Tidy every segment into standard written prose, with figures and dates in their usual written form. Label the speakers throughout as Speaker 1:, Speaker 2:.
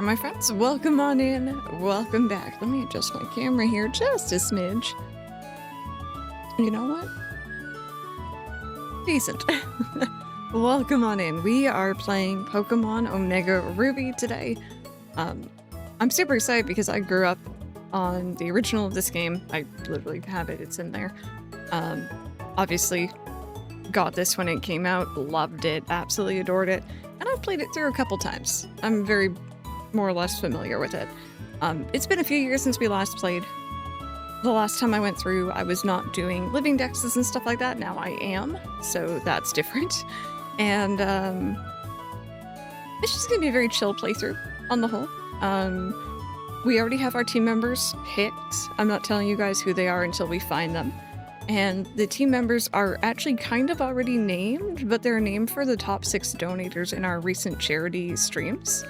Speaker 1: My friends, welcome on in. Welcome back. Let me adjust my camera here just a smidge. You know what? Decent. Welcome on in. We are playing Pokemon Omega Ruby today. I'm super excited because I grew up on the original of this game. I literally have it. It's in there. Obviously, got this when it came out. Loved it. Absolutely adored it. And I've played it through a couple times. I'm very more or less familiar with it. It's been a few years since we last played. The last time I went through, I was not doing living dexes and stuff like that. Now I am, so that's different. And it's just gonna be a very chill playthrough on the whole. We already have our team members picked. I'm not telling you guys who they are until we find them. And the team members are actually kind of already named, but they're named for the top 6 donators in our recent charity streams.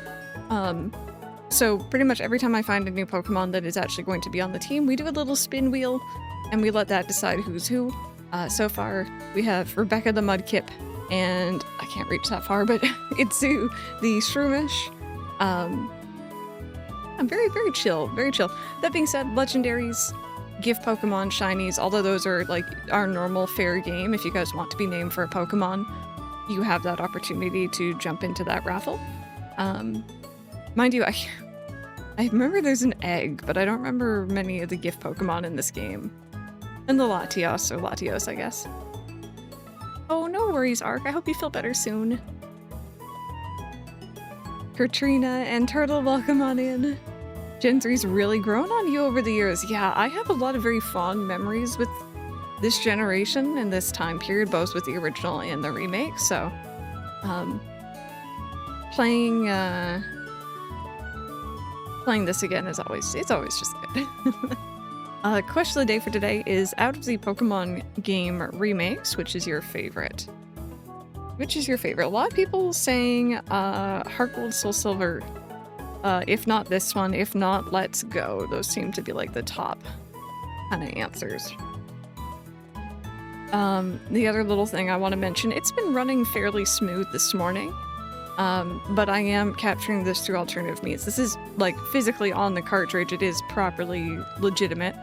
Speaker 1: So pretty much every time I find a new Pokemon that is actually going to be on the team, we do a little spin wheel and we let that decide who's who. So far we have Rebecca the Mudkip and I can't reach that far, but Itsu the Shroomish. I'm very chill, very chill. That being said, Legendaries, gift Pokemon, Shinies, although those are like our normal fair game. If you guys want to be named for a Pokemon, you have that opportunity to jump into that raffle. Mind you, I remember there's an egg, but I don't remember many of the gift Pokemon in this game. And the Latios, or Latios, I guess. Oh, no worries, Ark. I hope you feel better soon. Katrina and Turtle, welcome on in. Gen 3's really grown on you over the years. Yeah, I have a lot of very fond memories with this generation and this time period, both with the original and the remake, so... Playing this again is always, it's always just good. Question of the day for today is, out of the Pokemon game remakes, which is your favorite? Which is your favorite? A lot of people saying Heart Gold, Soul Silver. If not this one, if not Let's Go. Those seem to be like the top kind of answers. The other little thing I want to mention, it's been running fairly smooth this morning. But I am capturing this through alternative means. This is, like, physically on the cartridge. It is properly legitimate.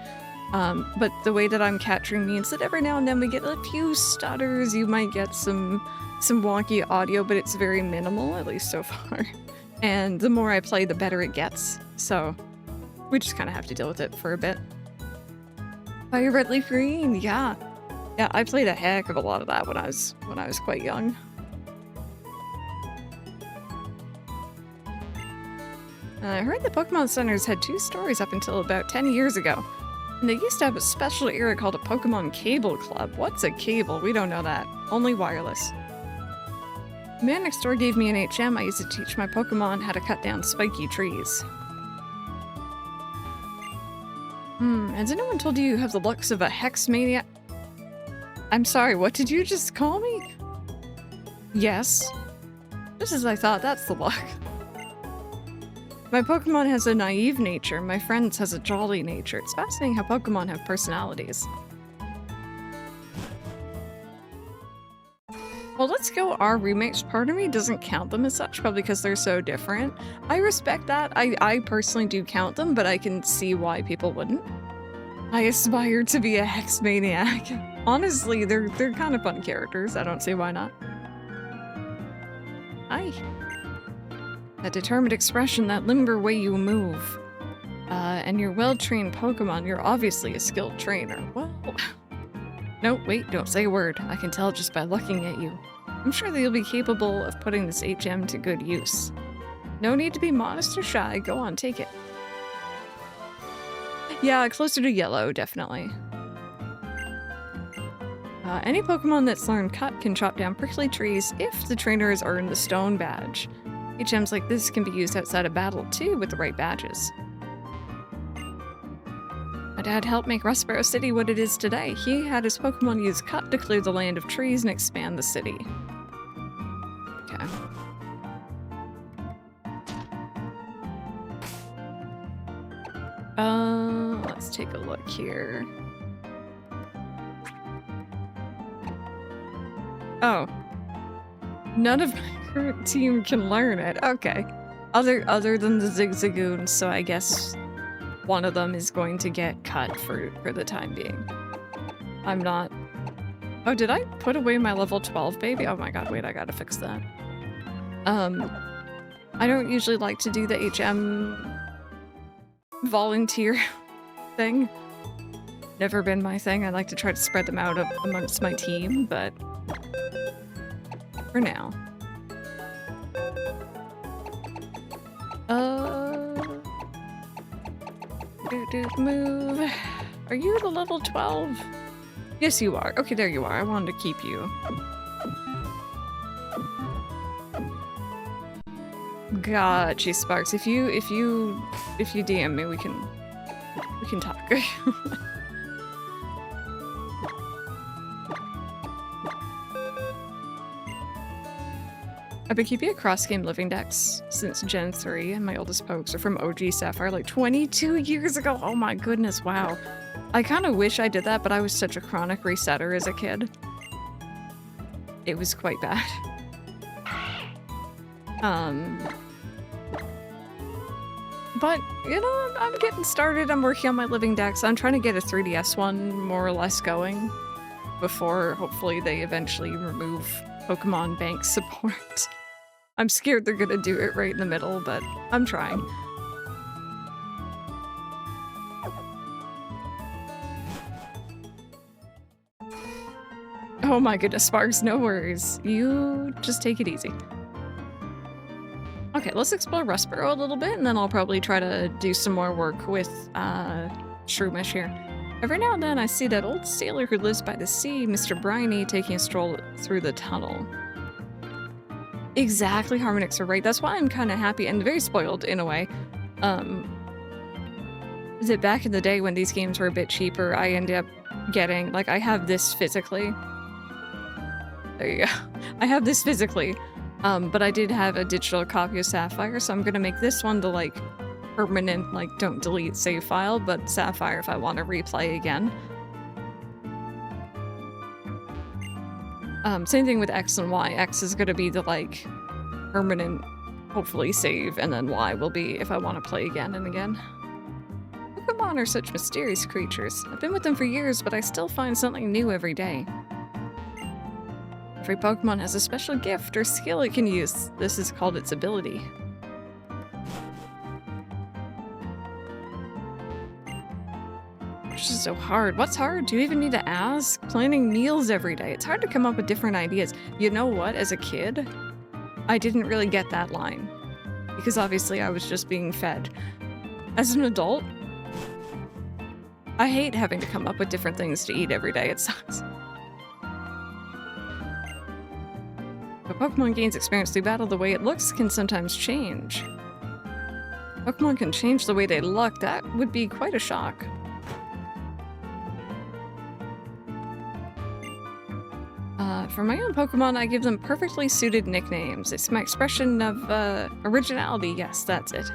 Speaker 1: But the way that I'm capturing means that every now and then we get a few stutters. You might get some wonky audio, but it's very minimal, at least so far. And the more I play, the better it gets. So we just kind of have to deal with it for a bit. Fire Red Leaf Green, yeah. Yeah, I played a heck of a lot of that when I was quite young. I heard the Pokemon Centers had 2 stores up until about 10 years ago. And they used to have a special area called a Pokemon Cable Club. What's a cable? We don't know that. Only wireless. The man next door gave me an HM I used to teach my Pokemon how to cut down spiky trees. Has anyone told you have the looks of a Hex Maniac? I'm sorry, what did you just call me? Yes. Just as I thought, that's the look. My Pokemon has a naive nature, my friend's has a jolly nature. It's fascinating how Pokemon have personalities. Well, Let's Go are remakes. Part of me doesn't count them as such, probably because they're so different. I respect that. I personally do count them, but I can see why people wouldn't. I aspire to be a Hex Maniac. Honestly, they're kind of fun characters. I don't see why not. Hi. A determined expression, that limber way you move. And you're well-trained Pokemon, you're obviously a skilled trainer. Well... No, wait, don't say a word. I can tell just by looking at you. I'm sure that you'll be capable of putting this HM to good use. No need to be modest or shy, go on, take it. Yeah, closer to yellow, definitely. Any Pokemon that's learned Cut can chop down prickly trees if the trainer has earned the Stone Badge. HMs like this can be used outside of battle, too, with the right badges. My dad helped make Rustboro City what it is today. He had his Pokemon use Cut to clear the land of trees and expand the city. Okay. Let's take a look here. Oh. None of my current team can learn it. Okay. Other than the Zigzagoons, so I guess one of them is going to get cut for the time being. I'm not... Oh, did I put away my level 12 baby? Oh my god, wait, I gotta fix that. I don't usually like to do the HM volunteer thing. Never been my thing. I like to try to spread them out amongst my team, but for now. Move. Are you the level 12? Yes, you are. Okay, there you are. I wanted to keep you. Gotcha, Sparks. If you DM me, we can talk. I've been keeping a cross-game living dex since Gen 3, and my oldest pokes are from OG Sapphire like 22 years ago. Oh my goodness, wow. I kind of wish I did that, but I was such a chronic resetter as a kid. It was quite bad. But, you know, I'm getting started. I'm working on my living dex. I'm trying to get a 3DS one more or less going before, hopefully, they eventually remove Pokemon Bank support. I'm scared they're gonna do it right in the middle, but I'm trying. Oh my goodness, Sparks, no worries. You just take it easy. Okay, let's explore Rustboro a little bit, and then I'll probably try to do some more work with Shroomish here. Every now and then I see that old sailor who lives by the sea, Mr. Briny, taking a stroll through the tunnel. Exactly, Harmonix are right. That's why I'm kind of happy and very spoiled in a way. Is it back in the day when these games were a bit cheaper, I ended up getting, like, I have this physically. There you go. I have this physically, but I did have a digital copy of Sapphire, so I'm gonna make this one the, like, permanent, like, don't delete save file, but Sapphire if I want to replay again. Same thing with X and Y. X is gonna be the, like, permanent, hopefully, save, and then Y will be if I want to play again and again. Pokemon are such mysterious creatures. I've been with them for years, but I still find something new every day. Every Pokemon has a special gift or skill it can use. This is called its ability. It's just so hard. What's hard? Do you even need to ask? Planning meals every day. It's hard to come up with different ideas. You know what? As a kid, I didn't really get that line. Because obviously I was just being fed. As an adult, I hate having to come up with different things to eat every day. It sucks. But Pokemon gains experience through battle, the way it looks can sometimes change. Pokemon can change the way they look. That would be quite a shock. For my own Pokemon, I give them perfectly suited nicknames. It's my expression of originality. Yes, that's it.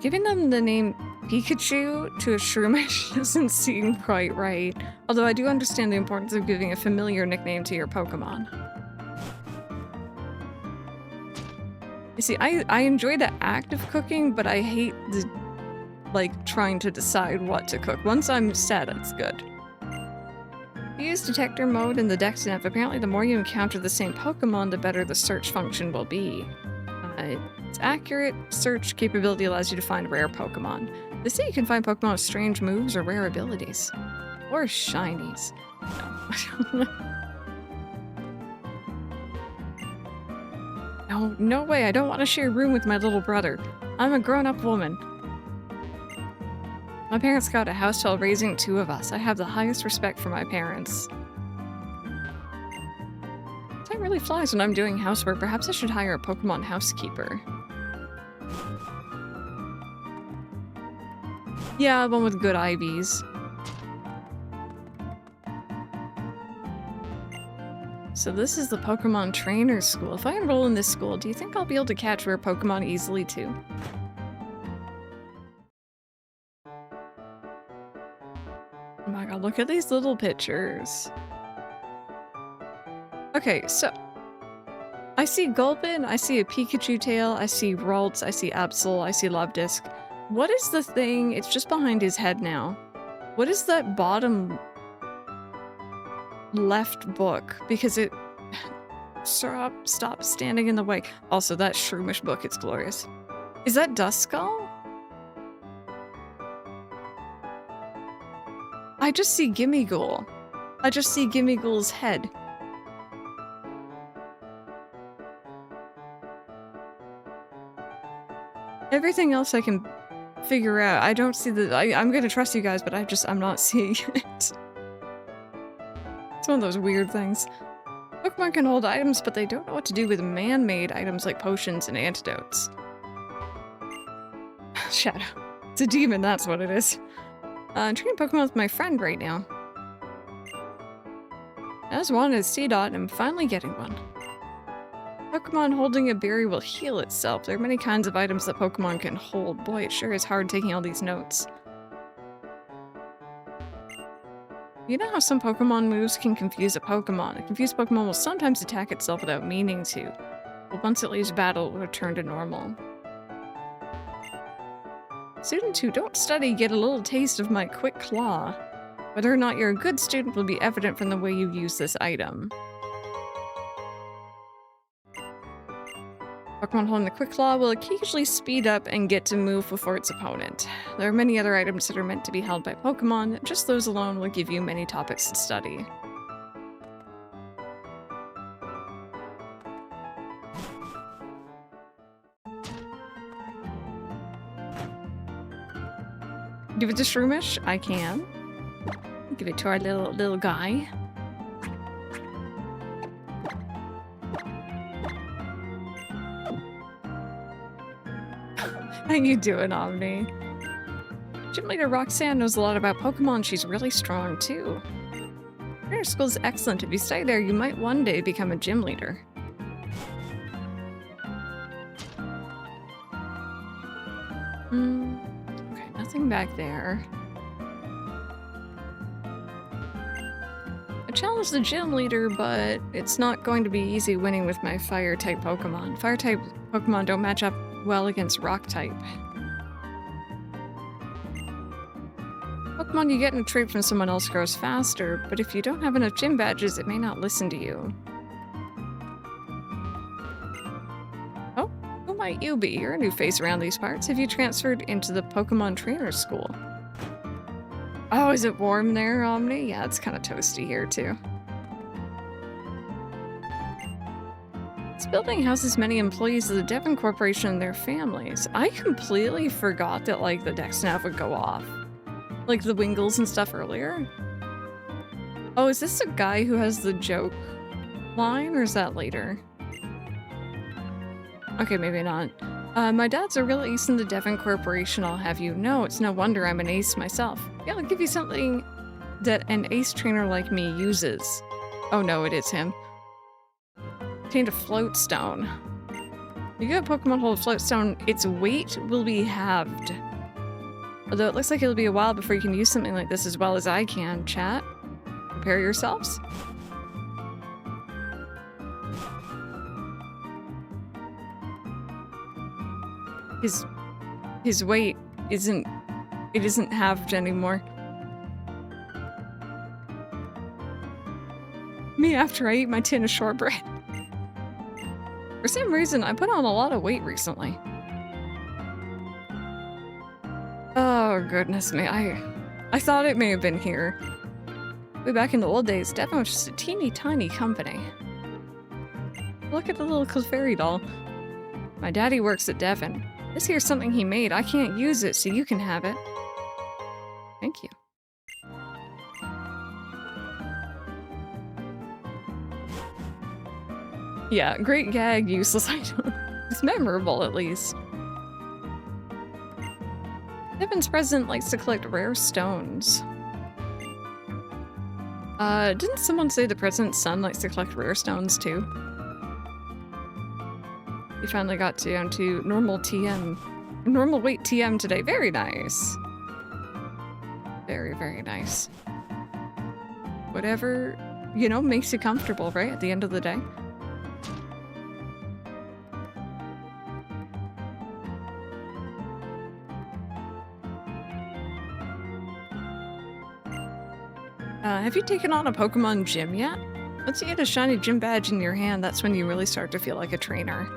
Speaker 1: Giving them the name Pikachu to a Shroomish doesn't seem quite right. Although I do understand the importance of giving a familiar nickname to your Pokemon. You see, I enjoy the act of cooking, but I hate the, like, trying to decide what to cook. Once I'm set, it's good. You use detector mode in the Dex Nav. Apparently, the more you encounter the same Pokemon, the better the search function will be. Its accurate search capability allows you to find rare Pokemon. They say you can find Pokemon with strange moves or rare abilities. Or shinies. No. No, no way. I don't want to share a room with my little brother. I'm a grown-up woman. My parents got a house while raising two of us. I have the highest respect for my parents. Time really flies when I'm doing housework. Perhaps I should hire a Pokemon housekeeper. Yeah, one with good IVs. So this is the Pokemon Trainer School. If I enroll in this school, do you think I'll be able to catch rare Pokemon easily too? Oh my god, look at these little pictures. Okay, so I see Gulpin, I see a Pikachu tail, I see Ralts, I see Absol, I see Lobdisc. What is the thing? It's just behind his head now. What is that bottom left book? Because it... Stop standing in the way. Also, that shroomish book, it's glorious. Is that Duskull? I just see Gimmighoul. I just see Gimmighoul's head. Everything else I can figure out. I don't see the... I'm gonna trust you guys, but I'm not seeing it. It's one of those weird things. Pokemon can hold items, but they don't know what to do with man-made items like potions and antidotes. Shadow. It's a demon, that's what it is. I'm training Pokemon with my friend right now. I just wanted a Seedot, and I'm finally getting one. Pokemon holding a berry will heal itself. There are many kinds of items that Pokemon can hold. Boy, it sure is hard taking all these notes. You know how some Pokemon moves can confuse a Pokemon? A confused Pokemon will sometimes attack itself without meaning to, but once it leaves battle, it will return to normal. Students who don't study get a little taste of my quick claw. Whether or not you're a good student will be evident from the way you use this item. Pokemon holding the quick claw will occasionally speed up and get to move before its opponent. There are many other items that are meant to be held by Pokemon, just those alone will give you many topics to study. Give it to Shroomish? I can. Give it to our little guy. How you doing, Omni? Gym leader Roxanne knows a lot about Pokemon. She's really strong, too. Trainer school is excellent. If you stay there, you might one day become a gym leader. Okay, nothing back there. I challenged the gym leader, but it's not going to be easy winning with my Fire-type Pokemon. Fire-type Pokemon don't match up well against Rock-type. Pokemon you get in a trade from someone else grows faster, but if you don't have enough gym badges, it may not listen to you. Oh, who might you be? You're a new face around these parts. Have you transferred into the Pokemon Trainer School? Oh, is it warm there, Omni? Yeah, it's kind of toasty here, too. This building houses many employees of the Devon Corporation and their families. I completely forgot that, like, the deck nav would go off. Like the Wingles and stuff earlier. Oh, is this a guy who has the joke line, or is that later? Okay, maybe not. My dad's a real ace in the Devon Corporation, I'll have you know. It's no wonder I'm an ace myself. Yeah, I'll give you something that an ace trainer like me uses. Oh no, it is him. Obtained a float stone. You get a Pokemon hold a float stone, its weight will be halved. Although it looks like it'll be a while before you can use something like this as well as I can, chat. Prepare yourselves. His weight isn't halved anymore. Me after I eat my tin of shortbread. For some reason, I put on a lot of weight recently. Oh, goodness me. I thought it may have been here. Way back in the old days, Devon was just a teeny tiny company. Look at the little Clefairy doll. My daddy works at Devon. This here's something he made. I can't use it, so you can have it. Thank you. Yeah, great gag, useless item. It's memorable, at least. Devon's president likes to collect rare stones. Didn't someone say the president's son likes to collect rare stones, too? We finally got down to normal TM. Normal weight TM today. Very nice. Very, very nice. Whatever, you know, makes you comfortable, right? At the end of the day. Have you taken on a Pokemon gym yet? Once you get a shiny gym badge in your hand, that's when you really start to feel like a trainer.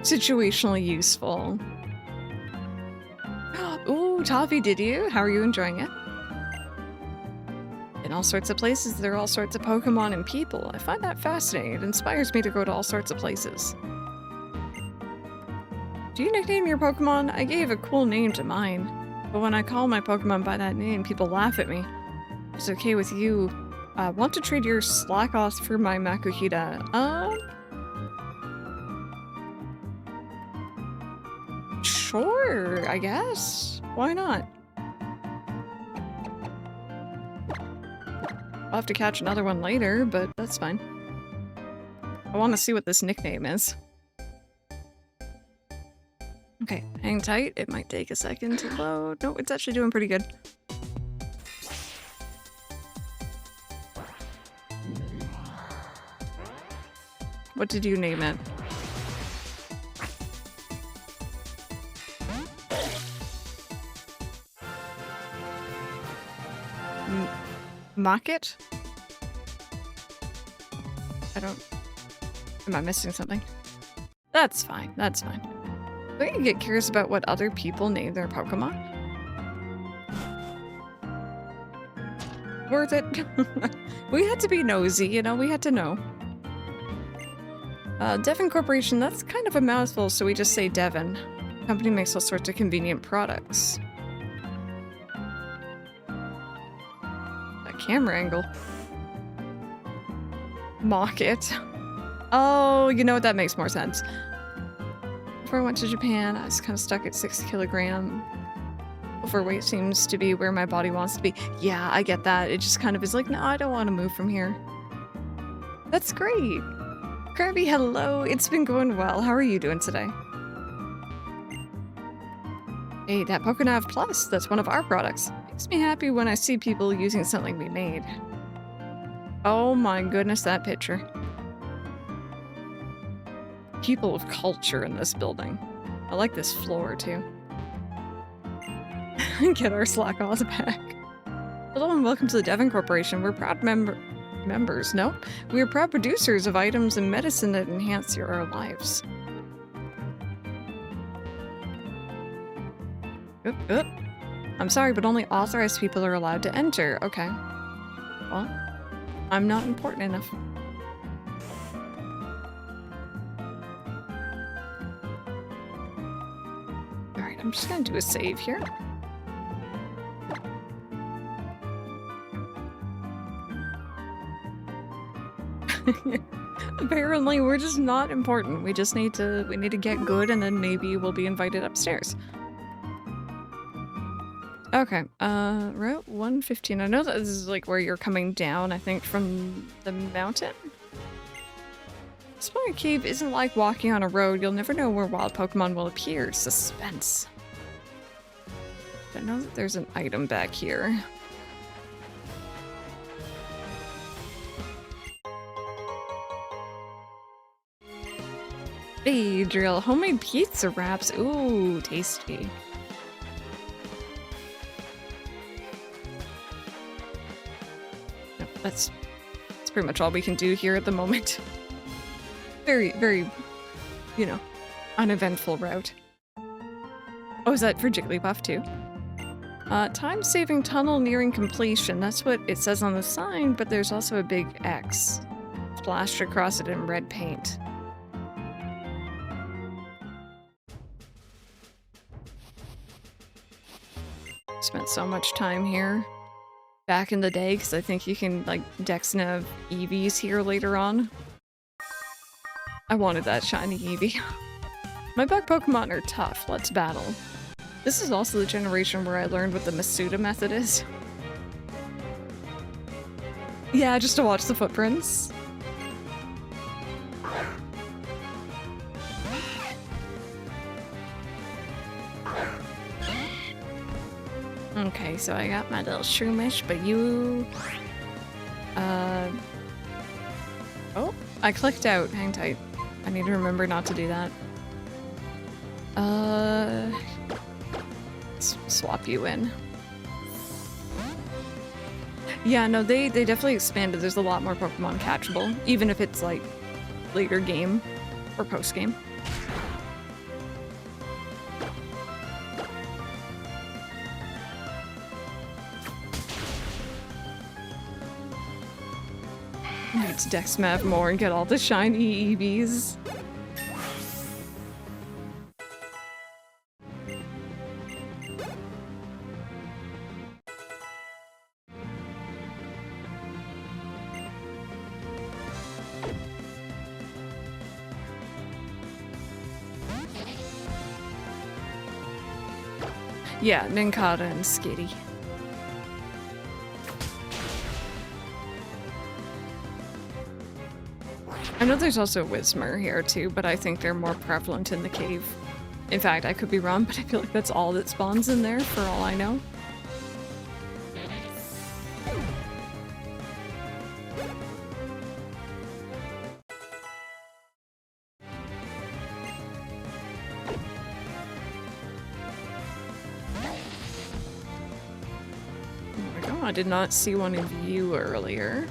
Speaker 1: Situationally useful. Ooh, Toffee, did you? How are you enjoying it? In all sorts of places, there are all sorts of Pokemon and people. I find that fascinating. It inspires me to go to all sorts of places. Do you nickname your Pokemon? I gave a cool name to mine. But when I call my Pokemon by that name, people laugh at me. If it's okay with you, want to trade your Slackoth for my Makuhita? Sure, I guess. Why not? I'll have to catch another one later, but that's fine. I want to see what this nickname is. Okay, hang tight. It might take a second to load. No, it's actually doing pretty good. What did you name it? Market? I don't... Am I missing something? That's fine, that's fine. Don't you get curious about what other people name their Pokemon? Worth it. We had to be nosy, you know, we had to know. Devon Corporation, that's kind of a mouthful, so we just say Devon. The company makes all sorts of convenient products. Camera angle. Mock it. Oh, you know what? That makes more sense. Before I went to Japan, I was kind of stuck at 6 kilogram. Overweight seems to be where my body wants to be. Yeah, I get that. It just kind of is like, no, I don't want to move from here. That's great. Kirby, hello. It's been going well. How are you doing today? Hey, that Pokénav Plus, that's one of our products. Makes me happy when I see people using something we made. Oh my goodness, that picture. People of culture in this building. I like this floor, too. Get our Slackoth back. Hello and welcome to the Devon Corporation. We're proud members, no? We are proud producers of items and medicine that enhance our lives. Oop, oop. I'm sorry, but only authorized people are allowed to enter. Okay. Well, I'm not important enough. Alright, I'm just gonna do a save here. Apparently, we're just not important. We just need to get good and then maybe we'll be invited upstairs. Okay, Route 115. I know that this is like where you're coming down, I think, from the mountain. Exploring a cave isn't like walking on a road. You'll never know where wild Pokemon will appear. Suspense. I know that there's an item back here. Hey, Drill. Homemade pizza wraps. Ooh, tasty. That's pretty much all we can do here at the moment. Very, very, you know, uneventful route. Oh, is that for Jigglypuff too? Time-saving tunnel nearing completion. That's what it says on the sign, but there's also a big X splashed across it in red paint. Spent so much time here back in the day, because I think you can, like, Dex Nav Eevees here later on. I wanted that shiny Eevee. My bug Pokemon are tough. Let's battle. This is also the generation where I learned what the Masuda method is. Yeah, just to watch the footprints. Okay, so I got my little Shroomish, but you... Oh, I clicked out. Hang tight. I need to remember not to do that. Swap you in. Yeah, no, they definitely expanded. There's a lot more Pokemon catchable, even if it's like later game or post game. Let's Dexmav more and get all the shiny EVs. Yeah, Nincada and Skitty. I know there's also Whismur here too, but I think they're more prevalent in the cave. In fact, I could be wrong, but I feel like that's all that spawns in there for all I know. I did not see one of you earlier.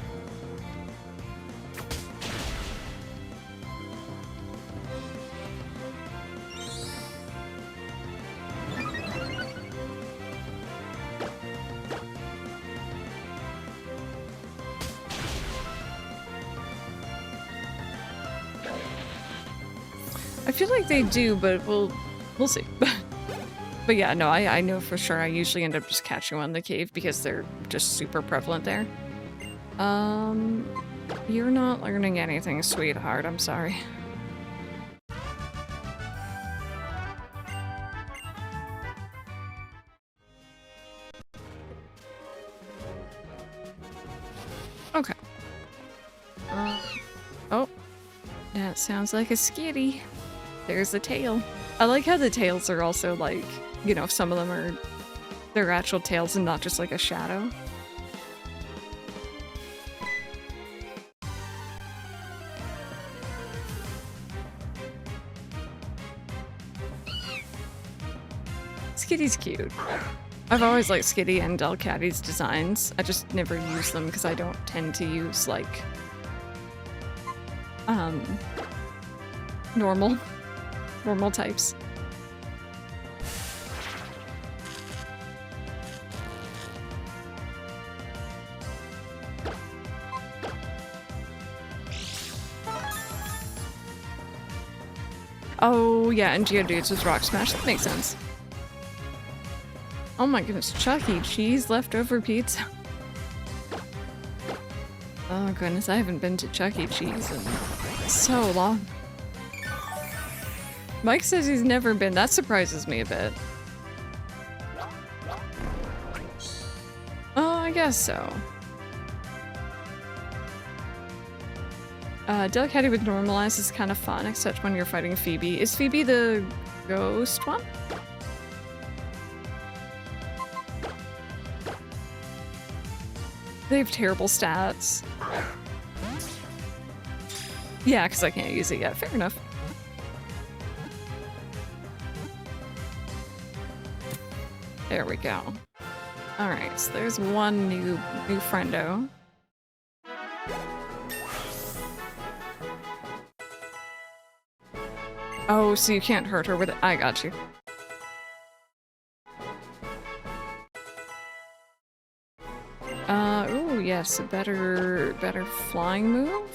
Speaker 1: I feel like they do, but we'll see. But yeah, no, I know for sure I usually end up just catching one in the cave because they're just super prevalent there. You're not learning anything, sweetheart, I'm sorry. Okay. Oh, that sounds like a Skitty. There's the tail. I like how the tails are also like, you know, some of them are their actual tails and not just like a shadow. Skitty's cute. I've always liked Skitty and Delcatty's designs. I just never use them because I don't tend to use like normal types. Oh yeah, and Geodudes was Rock Smash. That makes sense. Oh my goodness, Chuck E. Cheese leftover pizza. Oh goodness, I haven't been to Chuck E. Cheese in so long. Mike says he's never been. That surprises me a bit. Oh, I guess so. Delcatty with Normalize is kind of fun, except when you're fighting Phoebe. Is Phoebe the ghost one? They have terrible stats. Yeah, because I can't use it yet. Fair enough. There we go. Alright, so there's one new friendo. Oh, so you can't hurt her with it. I got you. Ooh, yes, a better flying move.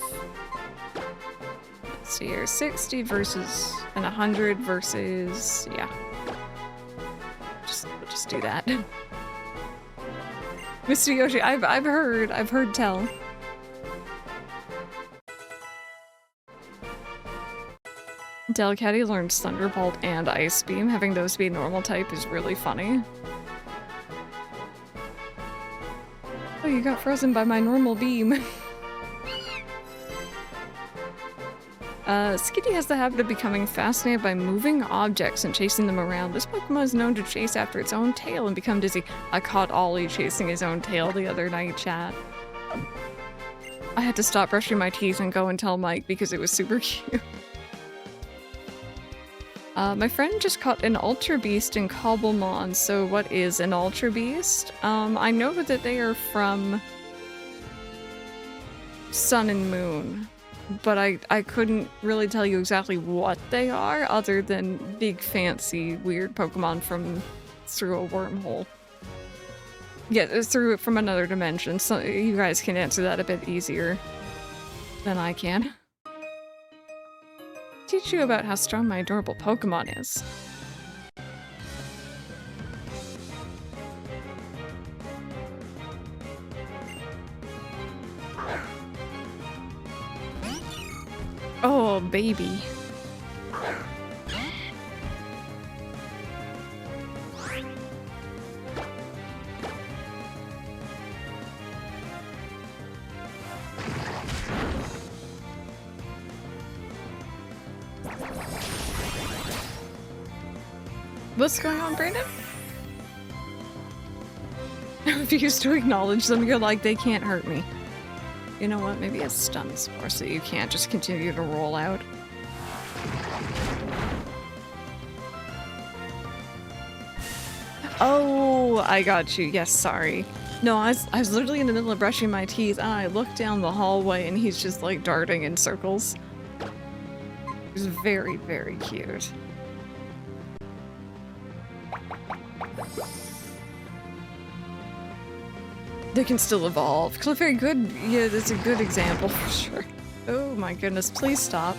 Speaker 1: Let's see here, 60 versus and 100 versus, yeah. We'll just do that. Mr. Yoshi, I've heard tell. Delcatty learns Thunderbolt and Ice Beam. Having those be normal type is really funny. Oh, you got frozen by my normal beam. Skitty has the habit of becoming fascinated by moving objects and chasing them around. This Pokemon is known to chase after its own tail and become dizzy. I caught Ollie chasing his own tail the other night, chat. I had to stop brushing my teeth and go and tell Mike because it was super cute. My friend just caught an Ultra Beast in Cobblemon. So what is an Ultra Beast? I know that they are from sun and moon, but I couldn't really tell you exactly what they are other than big fancy weird Pokemon from through a wormhole. Yeah, through from another dimension, so you guys can answer that a bit easier than I can. Teach you about how strong my adorable Pokemon is. Oh, baby. What's going on, Brandon? I refuse to acknowledge them. You're like, they can't hurt me. You know what? Maybe a stun spore so you can't just continue to roll out. Oh, I got you. Yes, sorry. No, I was literally in the middle of brushing my teeth and I looked down the hallway and he's just like darting in circles. It was very, very cute. They can still evolve. Clefairy, good. Yeah, that's a good example for sure. Oh my goodness, please stop.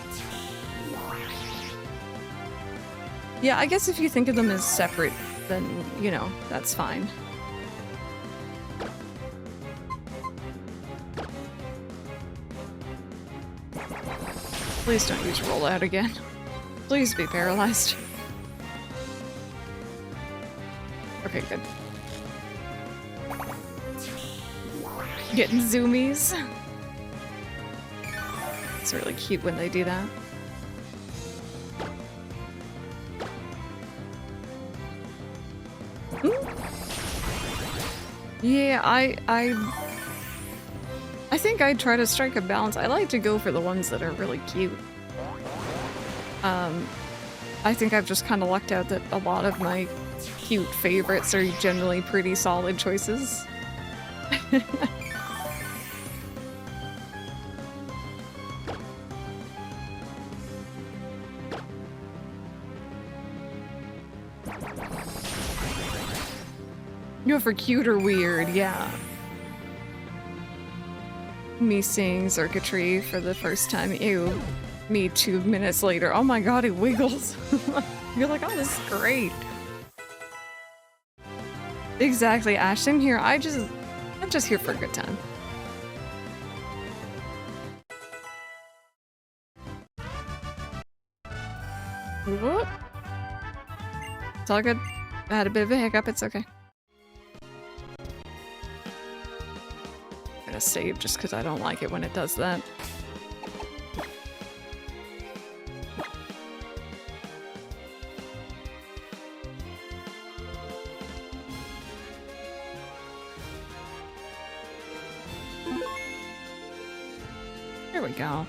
Speaker 1: Yeah, I guess if you think of them as separate, then, you know, that's fine. Please don't use rollout again. Please be paralyzed. Okay, good. Getting zoomies. It's really cute when they do that. Yeah, I think I try to strike a balance. I like to go for the ones that are really cute. I think I've just kind of lucked out that a lot of my cute favorites are generally pretty solid choices. Go for cute or weird, yeah. Me seeing circuitry for the first time. Ew. Me 2 minutes later. Oh my god, it wiggles. You're like, oh, this is great. Exactly, Ash. I'm here. I'm just here for a good time. Whoop. It's all good. I had a bit of a hiccup. It's okay. I'm gonna save just because I don't like it when it does that. There we go.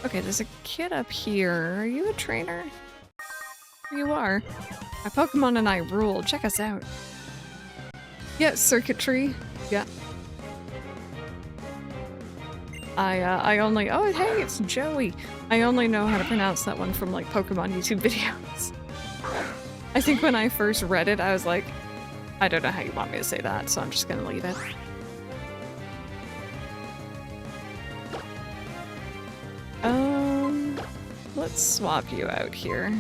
Speaker 1: Okay, there's a kid up here. Are you a trainer? You are. My Pokemon and I rule. Check us out. Yeah, circuitry. Yeah. I only— oh, hey, it's Joey. I only know how to pronounce that one from, like, Pokemon YouTube videos. I think when I first read it, I was like, I don't know how you want me to say that, so I'm just gonna leave it. Let's swap you out here.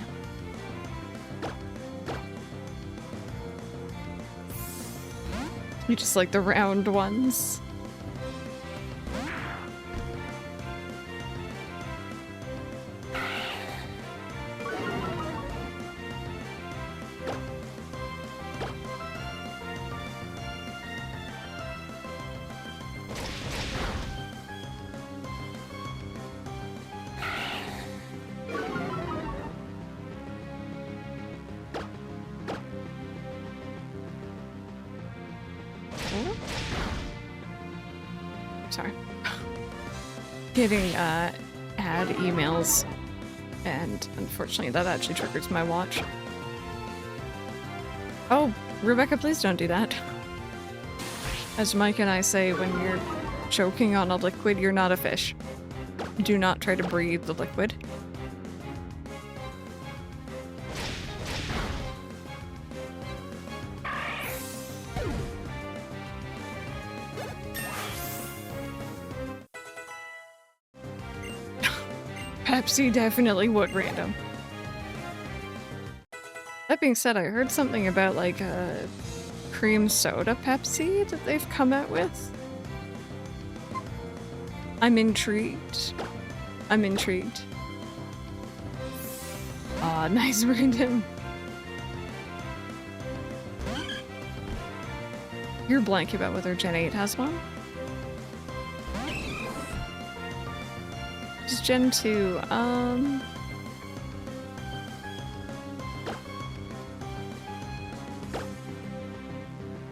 Speaker 1: You just like the round ones. Sorry. Getting ad emails, and unfortunately that actually triggers my watch. Oh, Rebecca, please don't do that. As Mike and I say when you're choking on a liquid, you're not a fish. Do not try to breathe the liquid. Pepsi definitely would random. That being said, I heard something about like a cream soda Pepsi that they've come out with. I'm intrigued. I'm intrigued. Aw, nice random. You're blank about whether Gen 8 has one? Just Gen 2,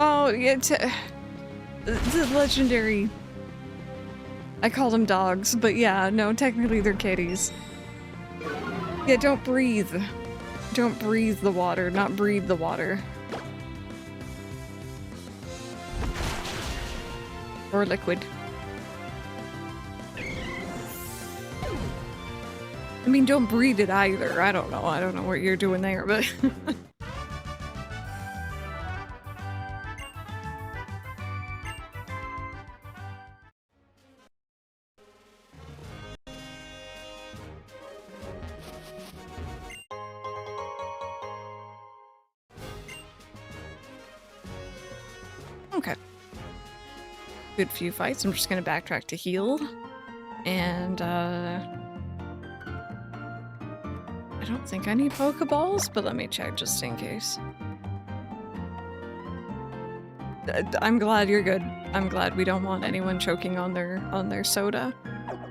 Speaker 1: Oh, yeah, the legendary... I call them dogs, but yeah, no, technically they're kitties. Yeah, don't breathe. Don't breathe the water, not breathe the water. Or liquid. I mean, don't breathe it either. I don't know what you're doing there, but... Okay. Good few fights. I'm just gonna backtrack to heal. And, I don't think I need Pokeballs, but let me check just in case. I'm glad you're good. I'm glad we don't want anyone choking on their soda.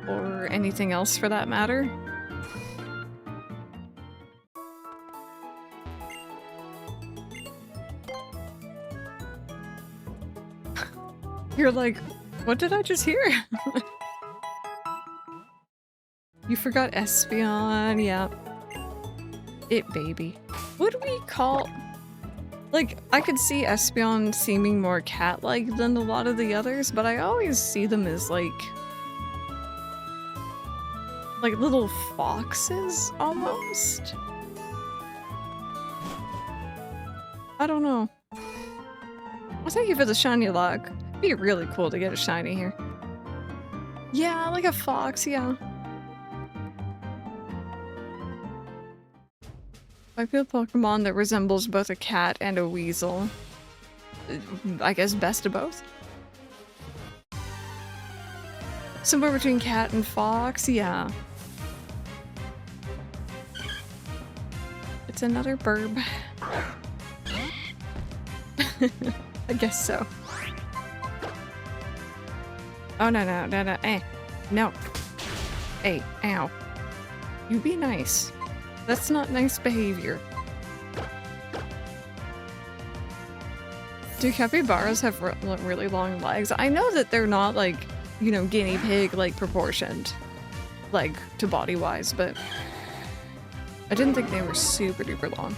Speaker 1: Or anything else for that matter. You're like, what did I just hear? You forgot Espeon, yeah. It baby. What do we call... Like, I could see Espeon seeming more cat-like than a lot of the others, but I always see them as like little foxes, almost? I don't know. Well, thank you for the shiny lock. It'd be really cool to get a shiny here. Yeah, like a fox, yeah. I feel Pokemon that resembles both a cat and a weasel. I guess best of both. Somewhere between cat and fox, yeah. It's another burb. I guess so. Oh, no, no. Hey, ow. You be nice. That's not nice behavior. Do capybaras have really long legs? I know that they're not like, you know, guinea pig like proportioned, leg to body wise, but I didn't think they were super duper long.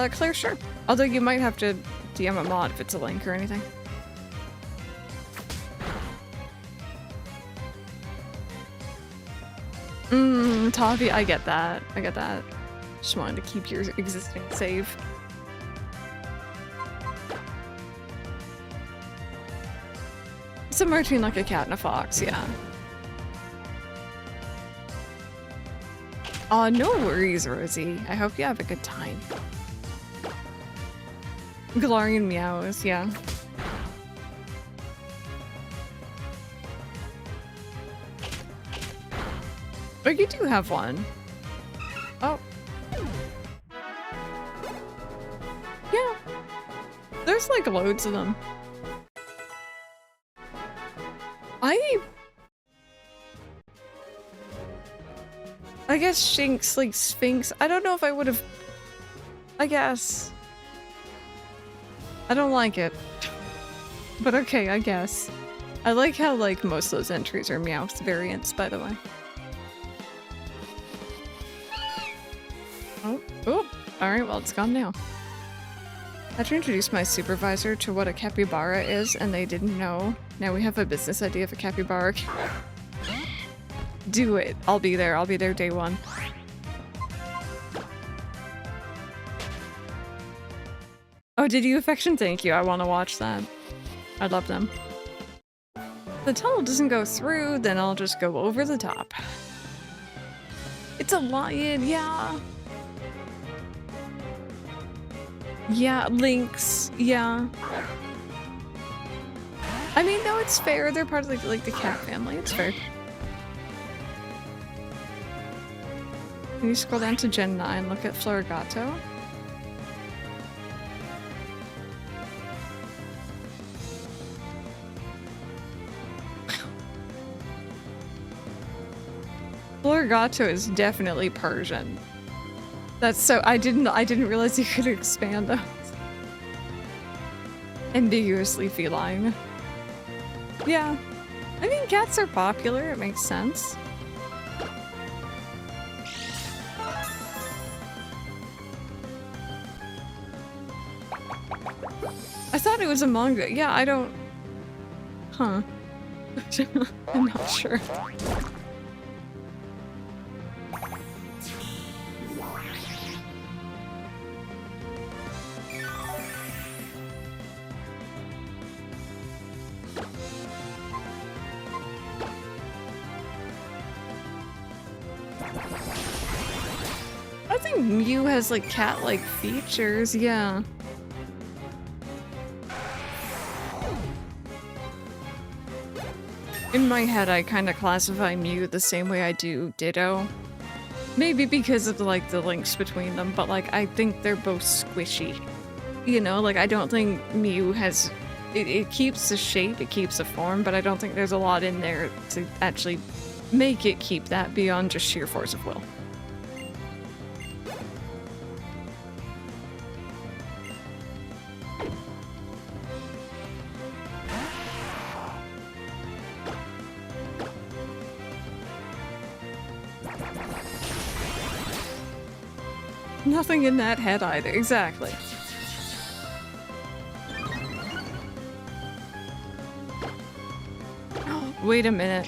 Speaker 1: Claire, sure. Although you might have to DM a mod if it's a link or anything. Toffee, I get that. I get that. Just wanted to keep your existing save. Somewhere between like a cat and a fox, yeah. Aw, no worries, Rosie. I hope you have a good time. Galarian meows, yeah. But you do have one. Oh. Yeah. There's like loads of them. I guess Shinx, like Sphinx. I don't know if I would have... I guess. I don't like it. But okay, I guess. I like how like most of those entries are Meowth variants, by the way. Oh, alright, well it's gone now. I had to introduce my supervisor to what a capybara is, and they didn't know. Now we have a business idea of a capybara. Do it. I'll be there. I'll be there day one. Oh, did you affection? Thank you. I want to watch that. I love them. If the tunnel doesn't go through, then I'll just go over the top. It's a lion, yeah. Yeah, lynx, yeah. I mean, no, it's fair. They're part of like the cat family. It's fair. Can you scroll down to Gen 9, look at Florigato? Florigato is definitely Persian. That's so I didn't realize you could expand those. Ambiguously feline. Yeah. I mean, cats are popular, it makes sense. I thought it was a manga. Yeah, I don't... Huh. I'm not sure. I think Mew has like cat-like features, yeah. In my head, I kind of classify Mew the same way I do Ditto. Maybe because of like the links between them, but like I think they're both squishy. You know, like I don't think Mew has... It keeps the shape, it keeps the form, but I don't think there's a lot in there to actually make it keep that beyond just sheer force of will. Nothing in that head either, exactly. Wait a minute.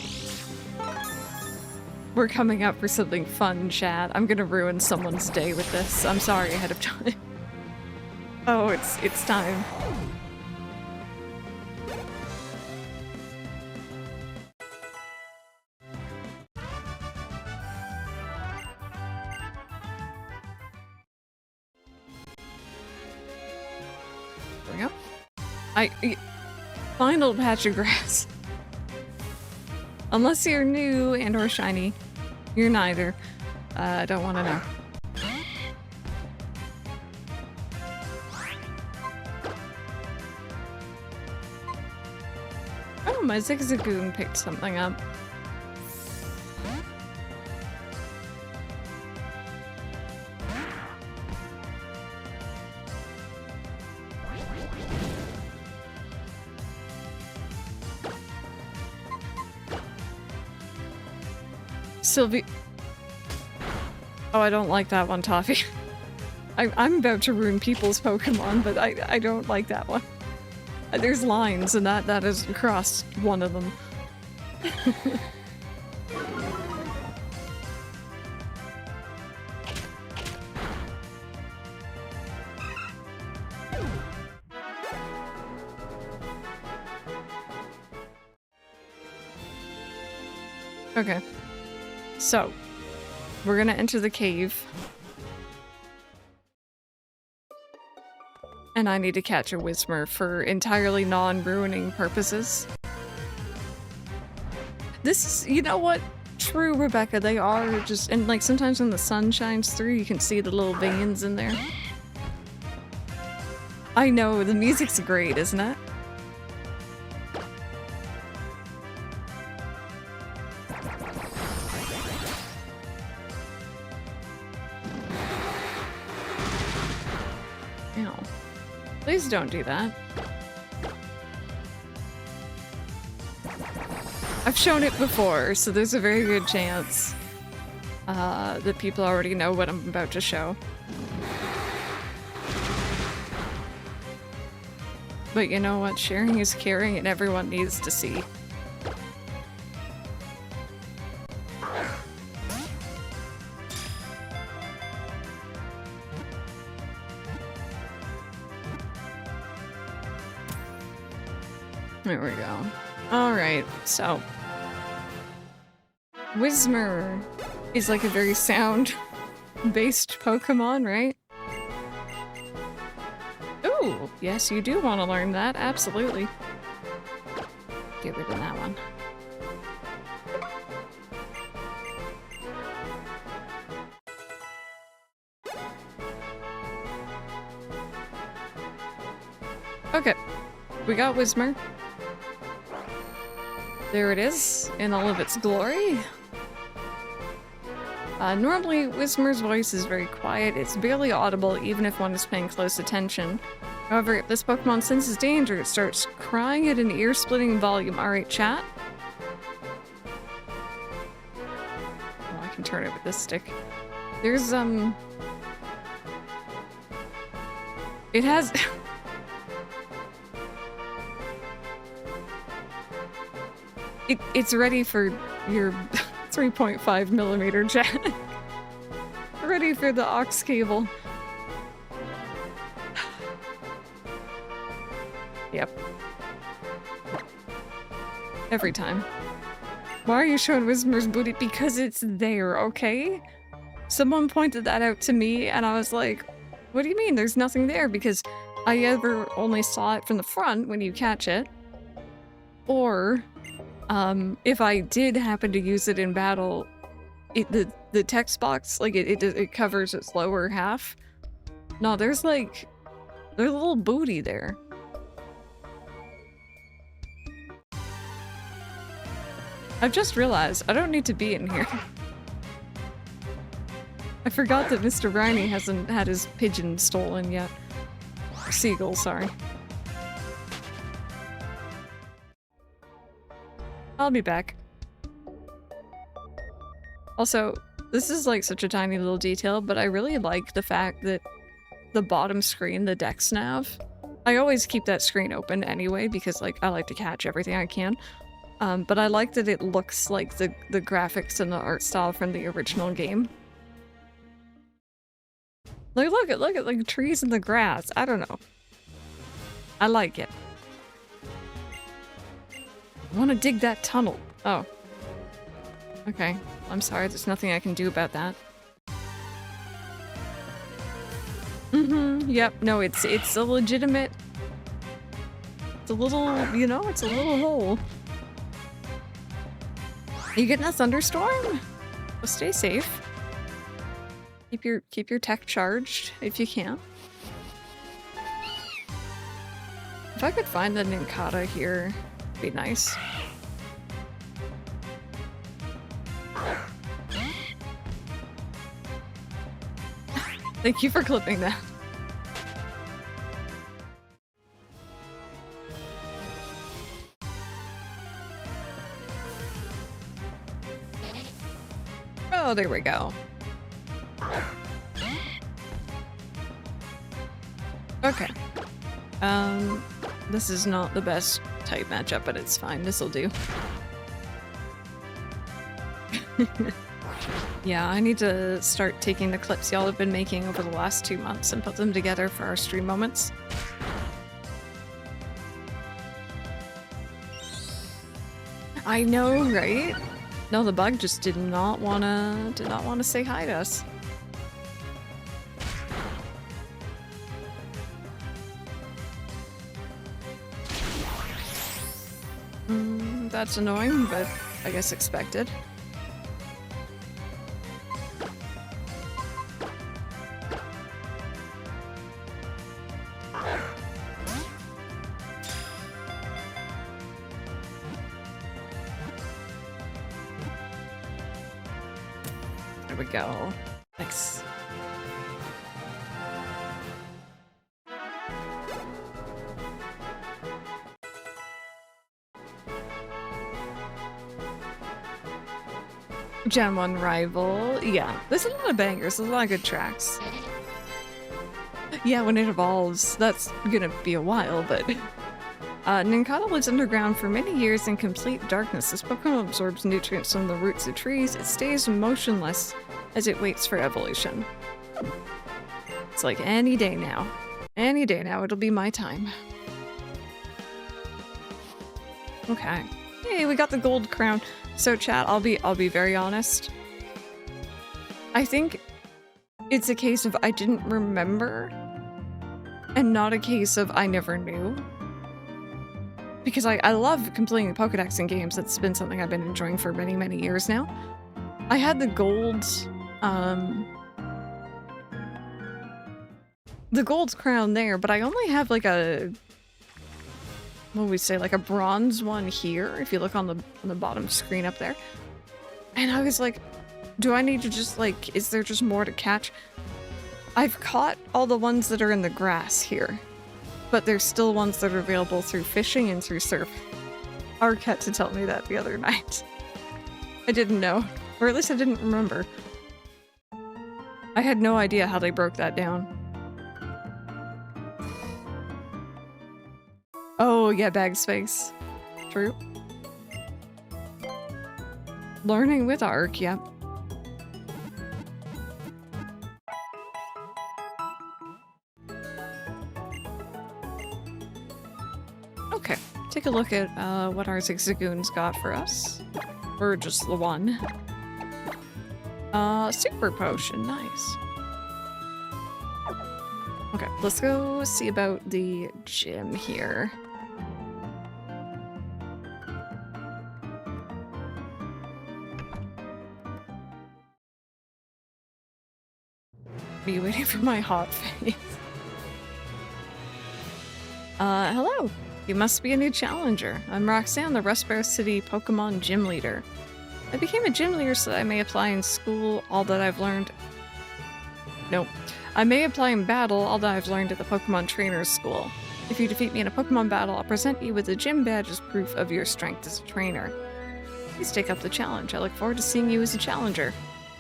Speaker 1: We're coming up for something fun, chat. I'm gonna ruin someone's day with this. I'm sorry ahead of time. Oh, it's time. There we go. Final patch of grass. Unless you're new and or shiny. You're neither. I don't want to know. Oh, my Zigzagoon picked something up. Sylvie. Oh, I don't like that one, Toffee. I'm about to ruin people's Pokemon, but I don't like that one. There's lines, and that is across one of them. Okay. So, we're gonna enter the cave. And I need to catch a Whismur for entirely non-ruining purposes. This is, you know what? True, Rebecca, they are just, and like sometimes when the sun shines through, you can see the little veins in there. I know, the music's great, isn't it? Please don't do that. I've shown it before, so there's a very good chance that people already know what I'm about to show. But you know what? Sharing is caring and everyone needs to see. There we go. Alright, so. Whismur is like a very sound-based Pokemon, right? Ooh, yes, you do want to learn that, absolutely. Get rid of that one. Okay, we got Whismur. There it is, in all of its glory. Normally, Whismur's voice is very quiet. It's barely audible, even if one is paying close attention. However, if this Pokemon senses danger, it starts crying at an ear-splitting volume. Alright, chat? Oh, I can turn it with this stick. There's, It has... It's ready for your 3.5 millimeter jack. Ready for the aux cable. Yep. Every time. Why are you showing Whismur's booty? Because it's there, okay? Someone pointed that out to me and I was like, what do you mean there's nothing there? Because I either only saw it from the front when you catch it, or if I did happen to use it in battle, the text box, like it covers its lower half. No, there's a little booty there. I've just realized I don't need to be in here. I forgot that Mr. Briny hasn't had his pigeon stolen yet. Seagull, sorry. I'll be back. Also, this is like such a tiny little detail, but I really like the fact that the bottom screen, the Dex nav, I always keep that screen open anyway because like I like to catch everything I can. But I like that it looks like the graphics and the art style from the original game. Like look at like trees and the grass. I don't know. I like it. I want to dig that tunnel. Oh. Okay. I'm sorry, there's nothing I can do about that. Yep, no, it's a legitimate... It's a little, you know, it's a little hole. Are you getting a thunderstorm? Well, stay safe. Keep your tech charged, if you can. If I could find the Nincada here, it'd be nice. Thank you for clipping that. Oh, there we go. Okay. This is not the best type matchup, but it's fine. This'll do. Yeah, I need to start taking the clips y'all have been making over the last 2 months and put them together for our stream moments. I know, right? No, the bug just did not wanna say hi to us. That's annoying, but I guess expected. There we go. Nice. Gen 1 rival. Yeah, there's a lot of bangers, there's a lot of good tracks. Yeah, when it evolves, that's gonna be a while, but Nincada lives underground for many years in complete darkness. This Pokemon absorbs nutrients from the roots of trees. It stays motionless as it waits for evolution. It's like any day now. Any day now, it'll be my time. Okay. Hey, we got the gold crown. So chat, I'll be very honest. I think it's a case of I didn't remember and not a case of I never knew. Because I love completing the Pokédex in games. That's been something I've been enjoying for many, many years now. I had the gold crown there, but I only have like a, what would we say, like a bronze one here, if you look on the bottom screen up there. And I was like, do I need to just like, is there just more to catch? I've caught all the ones that are in the grass here, but there's still ones that are available through fishing and through surf. Ark had to tell me that the other night. I didn't know, or at least I didn't remember. I had no idea how they broke that down. Oh, yeah, bag space. True. Learning with Ark, yep. Okay, take a look at what our Zigzagoon's got for us. Or just the one. Super potion, nice. Okay, let's go see about the gym here. Are you waiting for my hot face? Hello. You must be a new challenger. I'm Roxanne, the Rustbear City Pokemon Gym Leader. I became a gym leader so that I may apply in school all that I've learned. Nope. I may apply in battle all that I've learned at the Pokemon Trainers School. If you defeat me in a Pokemon battle, I'll present you with a gym badge as proof of your strength as a trainer. Please take up the challenge. I look forward to seeing you as a challenger.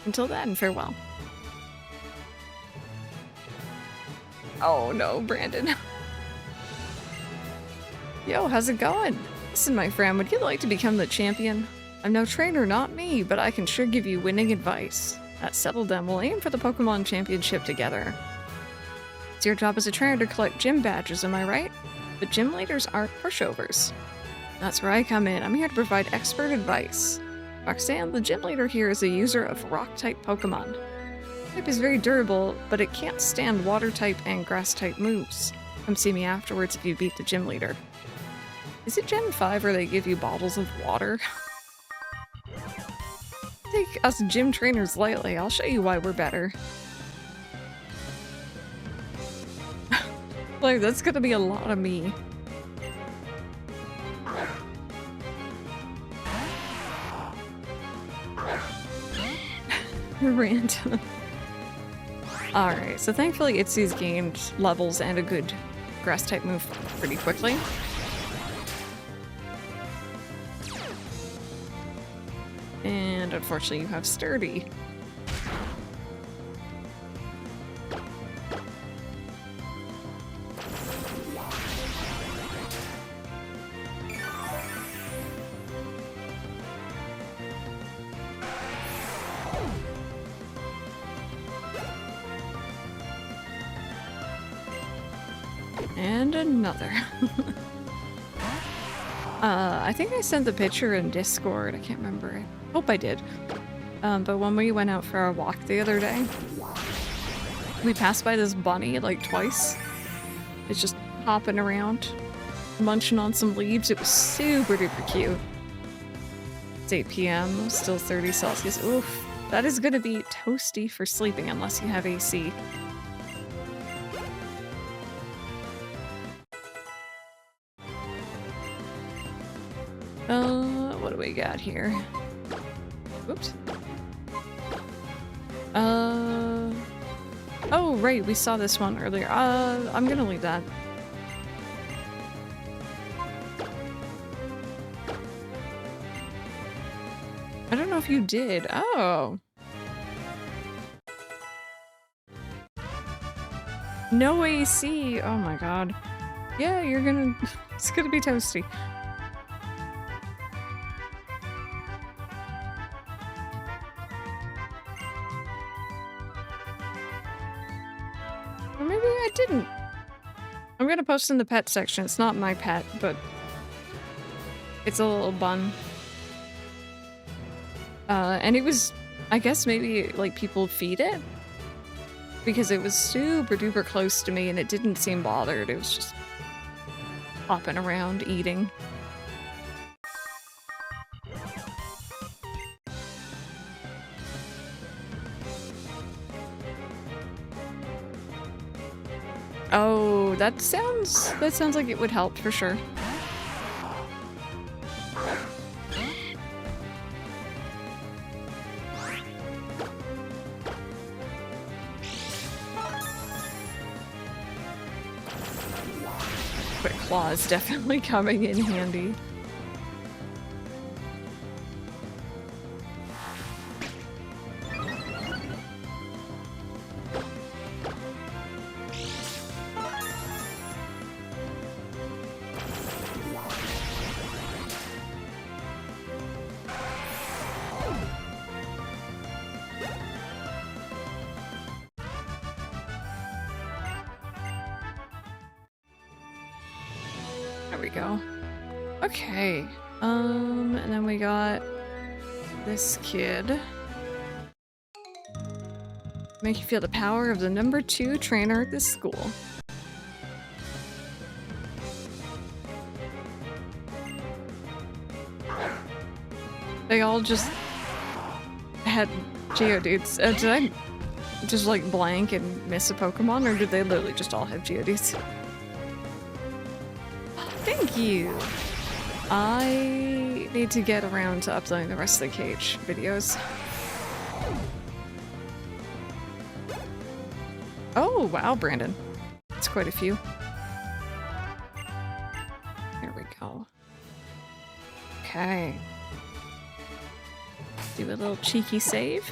Speaker 1: Until then, farewell. Oh no, Brandon. Yo, how's it going? Listen, my friend, would you like to become the champion? I'm no trainer, not me, but I can sure give you winning advice. That's settled then. We'll aim for the Pokemon Championship together. It's your job as a trainer to collect gym badges, am I right? But gym leaders aren't pushovers. That's where I come in. I'm here to provide expert advice. Roxanne, the gym leader here, is a user of Rock-type Pokemon. The type is very durable, but it can't stand Water-type and Grass-type moves. Come see me afterwards if you beat the gym leader. Is it Gen 5 where they give you bottles of water? Take us gym trainers lightly. I'll show you why we're better. Like, that's gonna be a lot of me. Random. Alright, so thankfully Itzy's gained levels and a good grass-type move pretty quickly. And unfortunately you have Sturdy. And another. I think I sent the picture in Discord. I can't remember. I hope I did. But when we went out for our walk the other day, we passed by this bunny like twice. It's just hopping around, munching on some leaves. It was super duper cute. It's 8 p.m. Still 30 Celsius. Oof. That is gonna be toasty for sleeping unless you have AC. What do we got here? Oops. Oh, right, we saw this one earlier. I'm gonna leave that. I don't know if you did. Oh. No AC. Oh my god. Yeah, you're gonna... It's gonna be toasty. Or maybe I didn't. I'm gonna post in the pet section. It's not my pet, but it's a little bun. And it was, I guess maybe like people feed it? Because it was super duper close to me and it didn't seem bothered. It was just hopping around eating. Oh, that sounds like it would help for sure. Quick Claw is definitely coming in handy. There we go. Okay. And then we got this kid. Make you feel the power of the #2 trainer at this school. They all just had Geodudes. Did I just like blank and miss a Pokemon, or did they literally just all have Geodudes? Thank you! I need to get around to uploading the rest of the cage videos. Oh, wow, Brandon. That's quite a few. There we go. Okay. Do a little cheeky save.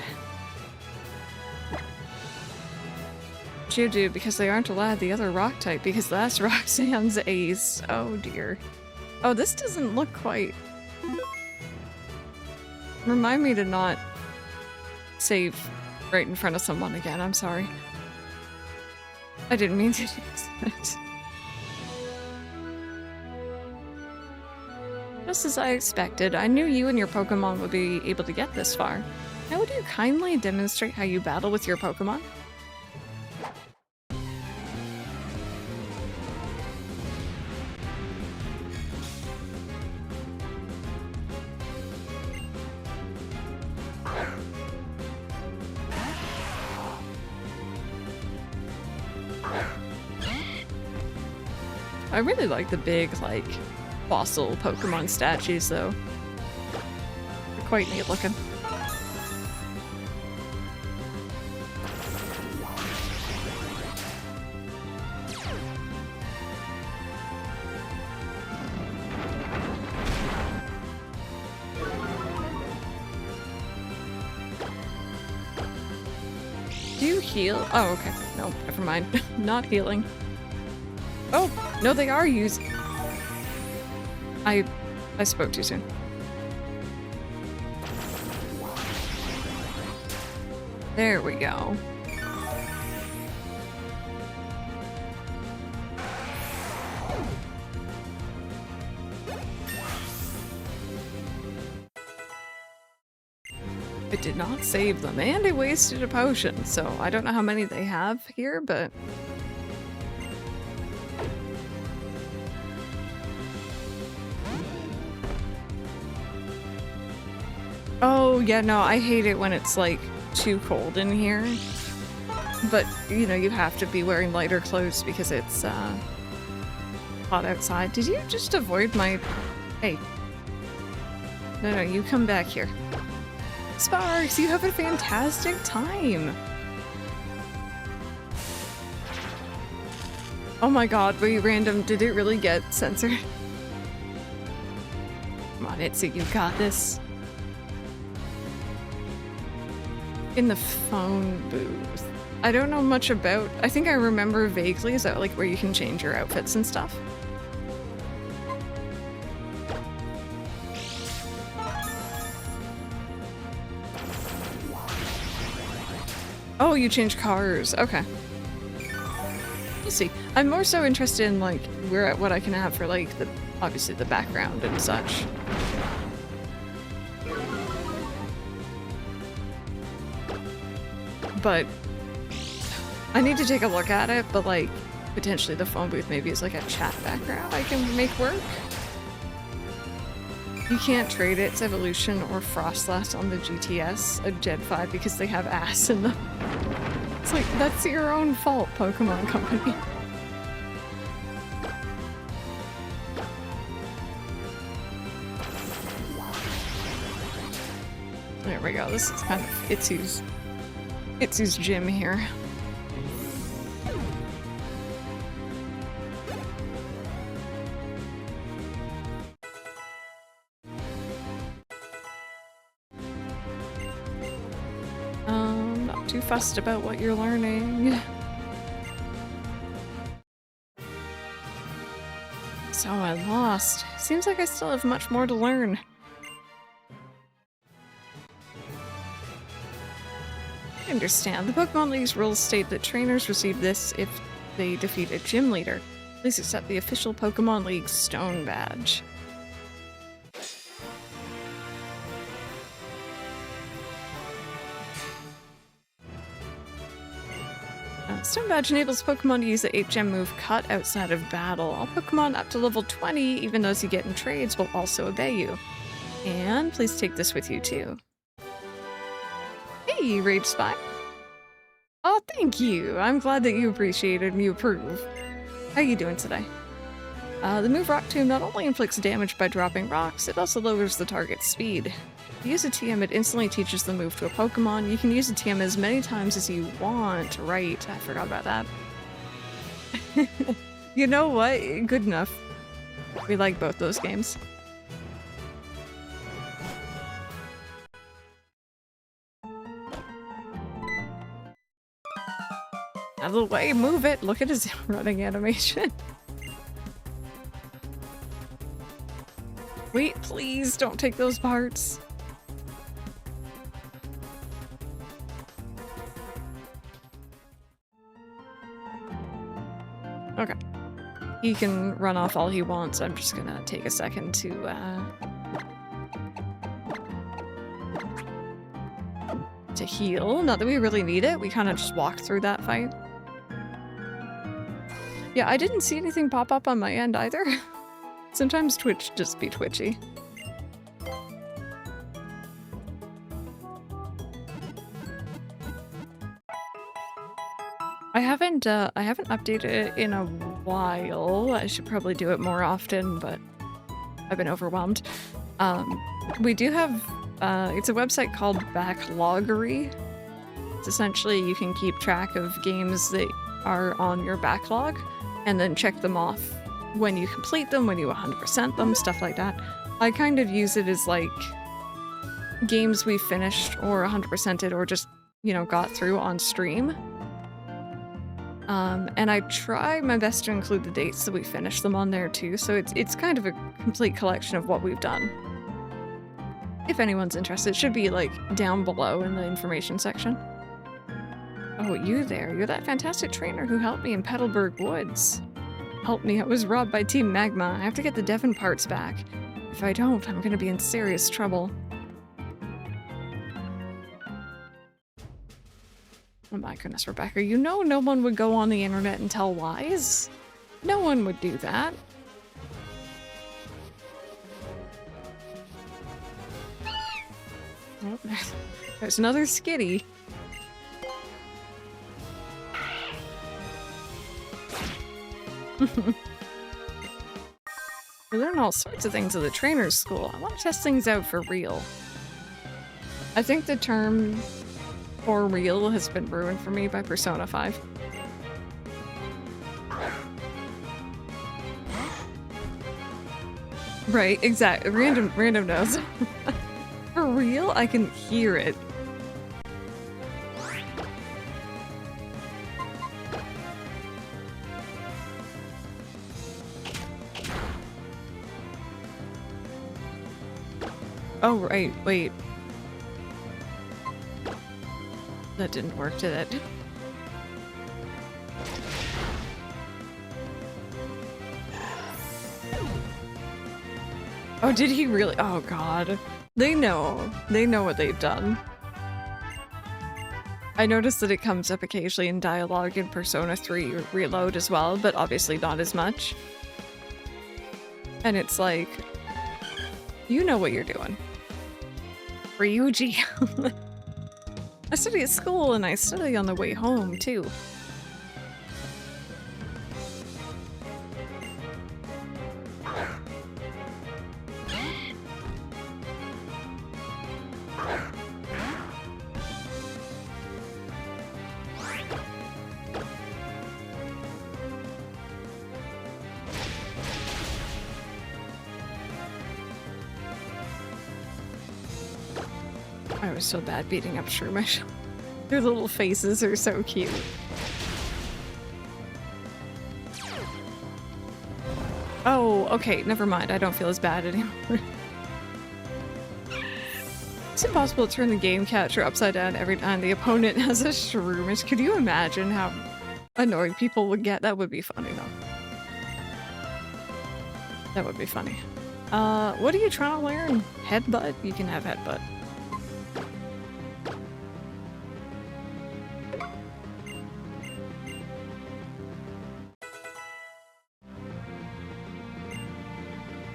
Speaker 1: Geodude, because they aren't allowed the other rock type, because that's Roxanne's ace. Oh dear. Oh, this doesn't look quite... Remind me to not save right in front of someone again, I'm sorry. I didn't mean to do that. Just as I expected, I knew you and your Pokemon would be able to get this far. Now would you kindly demonstrate how you battle with your Pokemon? I really like the big, like, fossil Pokemon statues, though. They're quite neat looking. Do you heal? Oh, okay. No, never mind. Not healing. Oh, no, they are using... I spoke too soon. There we go. It did not save them, and it wasted a potion, so I don't know how many they have here, but... Oh, yeah, no, I hate it when it's, like, too cold in here. But, you know, you have to be wearing lighter clothes because it's, hot outside. Did you just avoid my... Hey. No, you come back here. Sparks, you have a fantastic time! Oh my god, were you random? Did it really get censored? Come on, Itzy, you got this. In the phone booth. I don't know much about... I think I remember vaguely. Is that like where you can change your outfits and stuff? Oh, you change cars. Okay. We'll see. I'm more so interested in like what I can have for like the obviously the background and such. But I need to take a look at it, but like potentially the phone booth maybe is like a chat background I can make work. You can't trade its evolution or Frostlass on the GTS of Gen 5 because they have ass in them. It's like, that's your own fault, Pokemon Company. There we go, this is kind of Itsu's gym here. Not too fussed about what you're learning. So I lost. Seems like I still have much more to learn. I understand. The Pokemon League's rules state that trainers receive this if they defeat a gym leader. Please accept the official Pokemon League Stone Badge. Stone Badge enables Pokemon to use the 8-gem move Cut outside of battle. All Pokemon up to level 20, even those you get in trades, will also obey you. And please take this with you too. Hey, Rage Spy! Oh, thank you! I'm glad that you appreciate it and you approve. How are you doing today? The move Rock Tomb not only inflicts damage by dropping rocks, it also lowers the target's speed. If you use a TM, it instantly teaches the move to a Pokemon. You can use a TM as many times as you want. Right, I forgot about that. You know what? Good enough. We like both those games. Out of the way, move it! Look at his running animation. Wait, please don't take those parts. Okay. He can run off all he wants. I'm just gonna take a second to heal. Not that we really need it. We kind of just walked through that fight. Yeah, I didn't see anything pop up on my end either. Sometimes Twitch just be twitchy. I haven't updated it in a while. I should probably do it more often, but I've been overwhelmed. We do have, it's a website called Backloggery. It's essentially you can keep track of games that are on your backlog and then check them off when you complete them, when you 100% them, stuff like that. I kind of use it as like games we finished or 100%ed or just, you know, got through on stream. And I try my best to include the dates that we finished them on there too, so it's kind of a complete collection of what we've done. If anyone's interested, it should be like down below in the information section. Oh, you there. You're that fantastic trainer who helped me in Petalburg Woods. Help me, I was robbed by Team Magma. I have to get the Devon parts back. If I don't, I'm gonna be in serious trouble. Oh my goodness, Rebecca, you know no one would go on the internet and tell lies. No one would do that. Oh, there's another skitty. We learn all sorts of things at the trainer's school. I want to test things out for real. I think the term for real has been ruined for me by Persona 5. Right, exactly. Random knows. For real? I can hear it. Oh, right, wait. That didn't work, did it? Oh, did he really? Oh god. They know what they've done. I noticed that it comes up occasionally in dialogue in Persona 3 Reload as well, but obviously not as much. And it's like, you know what you're doing. Ryuji. I study at school and I study on the way home too. I was so bad beating up Shroomish. Their little faces are so cute. Oh, okay, never mind. I don't feel as bad anymore. It's impossible to turn the game capture upside down every time the opponent has a Shroomish. Could you imagine how annoyed people would get? That would be funny, though. That would be funny. What are you trying to learn? Headbutt? You can have headbutt.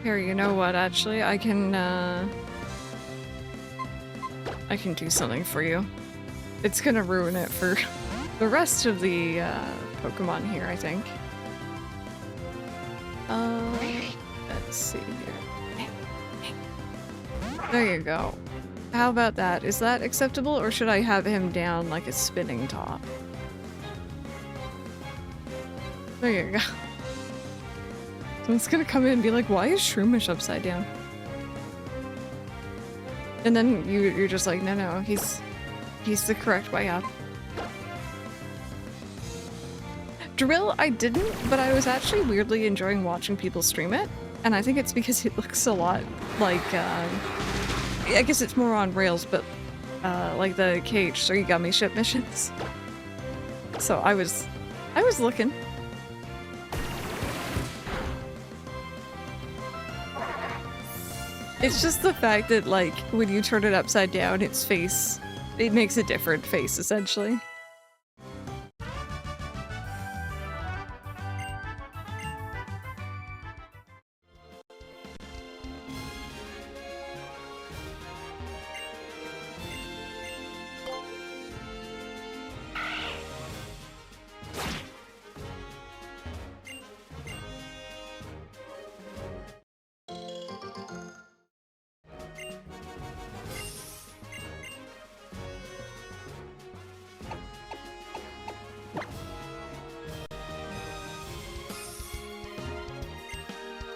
Speaker 1: Here, you know what, actually, I can do something for you. It's gonna ruin it for the rest of the, Pokemon here, I think. Let's see here. There you go. How about that? Is that acceptable, or should I have him down like a spinning top? There you go. Someone's gonna come in and be like, why is Shroomish upside down? And then you're just like, no, he's the correct way up. Drill, I didn't, but I was actually weirdly enjoying watching people stream it. And I think it's because it looks a lot like, I guess it's more on rails, but like the KH3 Gummy Ship missions. So I was looking. It's just the fact that, like, when you turn it upside down, its face, it makes a different face, essentially.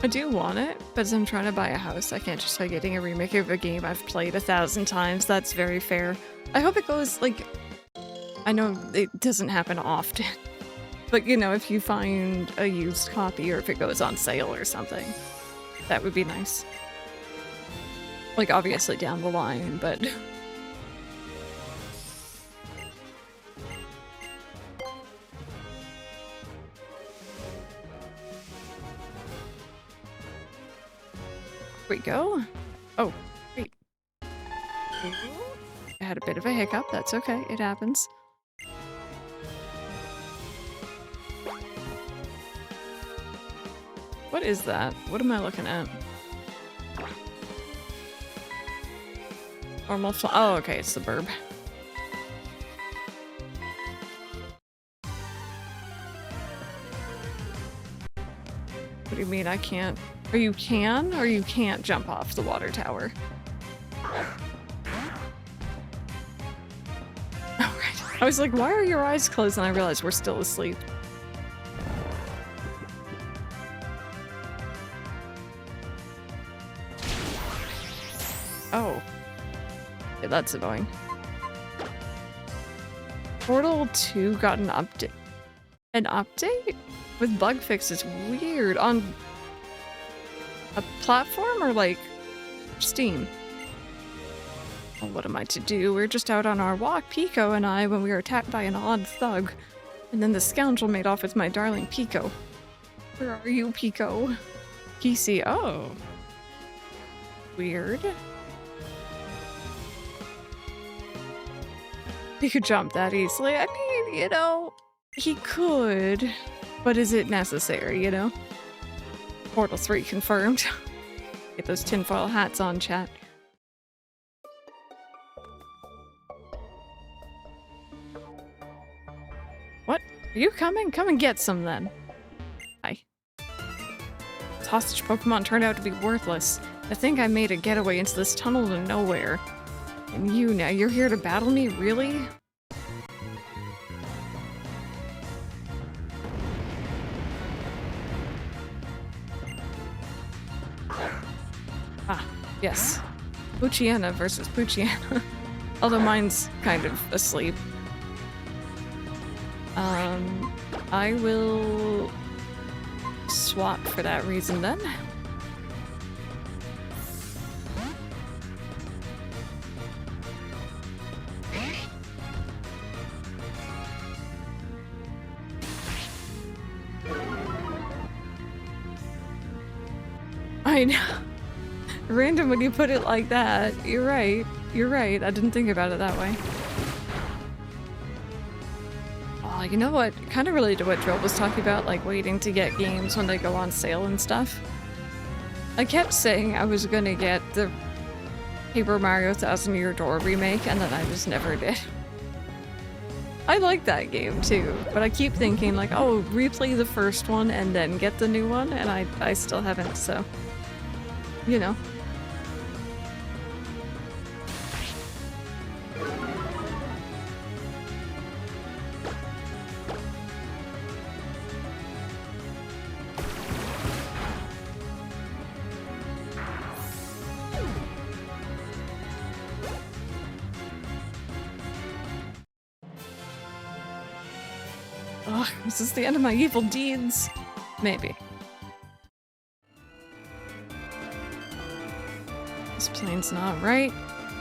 Speaker 1: I do want it, but as I'm trying to buy a house, I can't just by getting a remake of a game I've played 1,000 times. That's very fair. I hope it goes, like... I know it doesn't happen often, but, you know, if you find a used copy or if it goes on sale or something, that would be nice. Like, obviously down the line, but... we go? Oh, great. I had a bit of a hiccup. That's okay. It happens. What is that? What am I looking at? Normal oh, okay. It's the burb. What do you mean I can't? Or you can, or you can't jump off the water tower. Oh, right. I was like, why are your eyes closed? And I realized we're still asleep. Oh. Yeah, that's annoying. Portal 2 got an update. An update? With bug fixes. Weird. On a platform or like Steam? Well, what am I to do? We're just out on our walk, Pico and I, when we were attacked by an odd thug. And then the scoundrel made off with my darling Pico. Where are you, Pico? PC. Oh. Weird. He could jump that easily. I mean, you know, he could. But is it necessary, you know? Portal 3 confirmed. Get those tinfoil hats on, chat. What? Are you coming? Come and get some then. Hi. This hostage Pokemon turned out to be worthless. I think I made a getaway into this tunnel to nowhere. And you now, you're here to battle me? Really? Ah, yes. Poochyena versus Poochyena. Although mine's kind of asleep. I will swap for that reason then. I know. Random when you put it like that. You're right. You're right. I didn't think about it that way. Oh, you know what? Kind of related to what Drill was talking about, like waiting to get games when they go on sale and stuff. I kept saying I was gonna get the Paper Mario Thousand Year Door remake, and then I just never did. I like that game too, but I keep thinking like, oh, replay the first one and then get the new one, and I still haven't, so... You know. Ugh, is this the end of my evil deeds? Maybe. This plane's not right.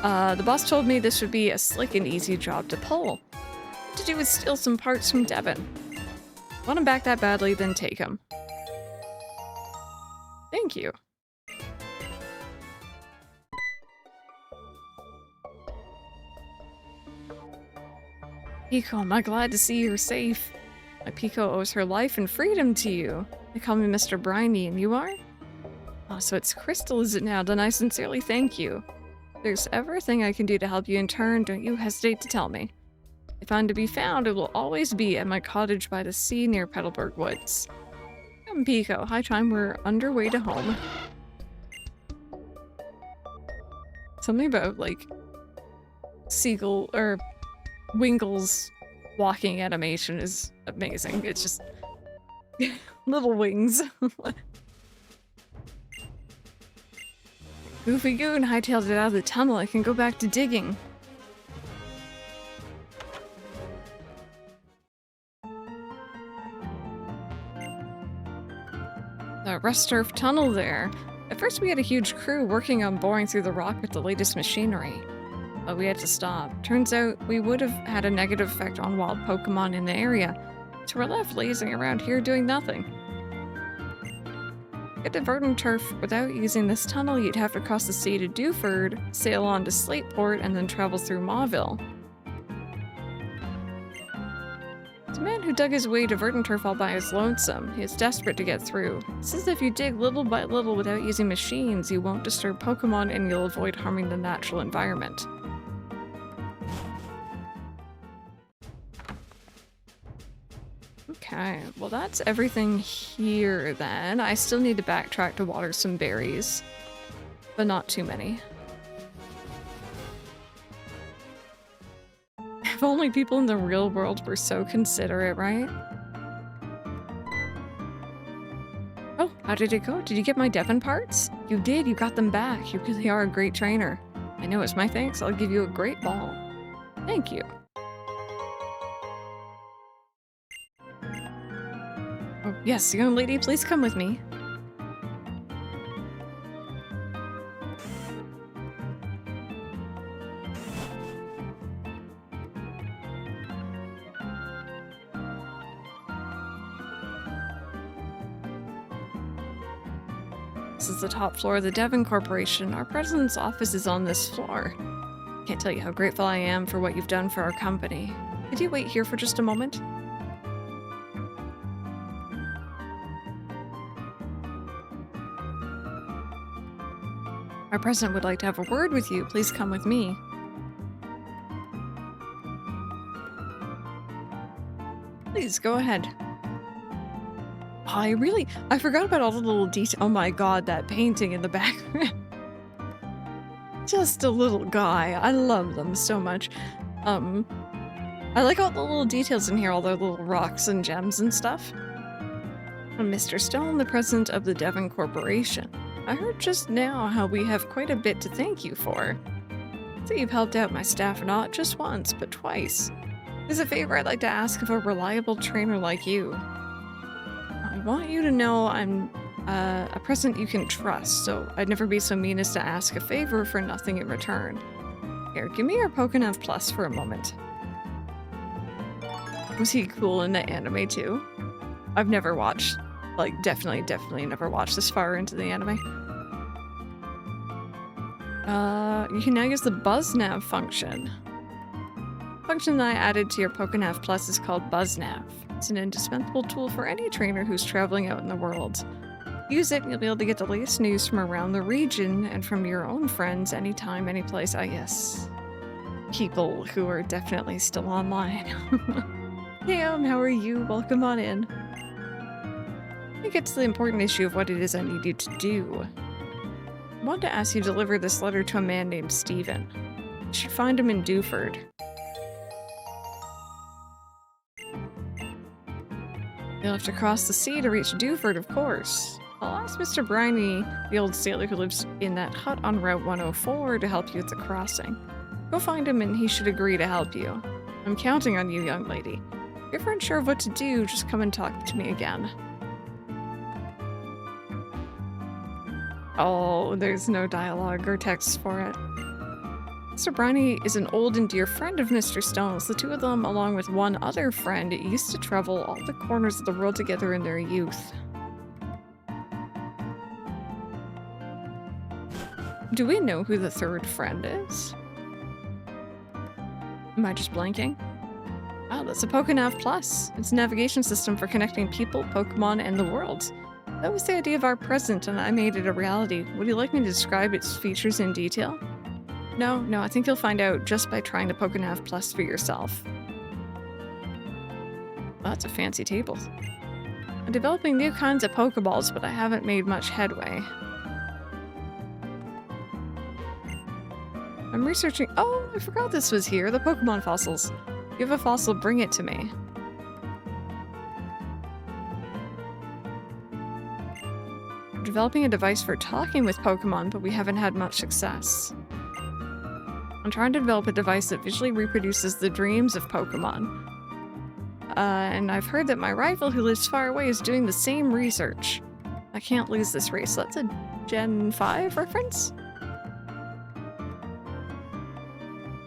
Speaker 1: The boss told me this would be a slick and easy job to pull. What to do is steal some parts from Devon. Want him back that badly, then take him. Thank you. Pico, am I glad to see you're safe. My Pico owes her life and freedom to you. They call me Mr. Briny, and you are? Oh, so it's Crystal, is it now? Then I sincerely thank you. If there's everything I can do to help you in turn, don't you hesitate to tell me. If I'm to be found, it will always be at my cottage by the sea near Petalburg Woods. Come, Pico. High time we're underway to home. Something about, like, Seagull, or Winkle's walking animation is amazing. It's just... little wings. Goofy Goon hightailed it out of the tunnel. I can go back to digging. The rust turf tunnel there. At first we had a huge crew working on boring through the rock with the latest machinery. But we had to stop. Turns out we would have had a negative effect on wild Pokemon in the area, so we're left lazing around here doing nothing. To get to Verdant Turf without using this tunnel, you'd have to cross the sea to Dewford, sail on to Slateport, and then travel through Mauville. The man who dug his way to Verdant Turf all by his lonesome. He is desperate to get through. He says if you dig little by little without using machines, you won't disturb Pokemon and you'll avoid harming the natural environment. Okay, well that's everything here then. I still need to backtrack to water some berries, but not too many. If only people in the real world were so considerate, right? Oh, how did it go? Did you get my Devon parts? You did, you got them back. You really are a great trainer. I know it's my thanks. I'll give you a great ball. Thank you. Oh, yes, young lady, please come with me. This is the top floor of the Devon Corporation. Our president's office is on this floor. Can't tell you how grateful I am for what you've done for our company. Could you wait here for just a moment? Our president would like to have a word with you. Please come with me. Please, go ahead. Oh, I forgot about all the little details. Oh my god, that painting in the background. Just a little guy. I love them so much. I like all the little details in here, all the little rocks and gems and stuff. Mr. Stone, the president of the Devon Corporation. I heard just now how we have quite a bit to thank you for. So you've helped out my staff not just once, but twice. There's a favor I'd like to ask of a reliable trainer like you. I want you to know I'm a president you can trust, so I'd never be so mean as to ask a favor for nothing in return. Here, give me your Pokédex Plus for a moment. Was he cool in the anime too? I've never watched, like, definitely never watched this far into the anime. You can now use the BuzzNav function. The function that I added to your Pokédex Plus is called BuzzNav. It's an indispensable tool for any trainer who's traveling out in the world. Use it and you'll be able to get the latest news from around the region and from your own friends anytime, anyplace. Ah, yes. People who are definitely still online. Hey, how are you? Welcome on in. Let me get to the important issue of what it is I need you to do. I want to ask you to deliver this letter to a man named Stephen. You should find him in Dewford. You'll have to cross the sea to reach Dewford, of course. I'll ask Mr. Briny, the old sailor who lives in that hut on Route 104, to help you with the crossing. Go find him and he should agree to help you. I'm counting on you, young lady. If you're unsure of what to do, just come and talk to me again. Oh, there's no dialogue or text for it. Mr. Briny is an old and dear friend of Mr. Stone's. The two of them, along with one other friend, used to travel all the corners of the world together in their youth. Do we know who the third friend is? Am I just blanking? Oh, that's a Pokédex Plus. It's a navigation system for connecting people, Pokemon, and the world. That was the idea of our president, and I made it a reality. Would you like me to describe its features in detail? No, I think you'll find out just by trying the Pokédex Plus for yourself. Well, that's a fancy table. I'm developing new kinds of Pokeballs, but I haven't made much headway. I'm researching— oh, I forgot this was here, the Pokemon fossils. If you have a fossil, bring it to me. I'm developing a device for talking with Pokemon, but we haven't had much success. I'm trying to develop a device that visually reproduces the dreams of Pokemon. And I've heard that my rival who lives far away is doing the same research. I can't lose this race. That's a Gen 5 reference?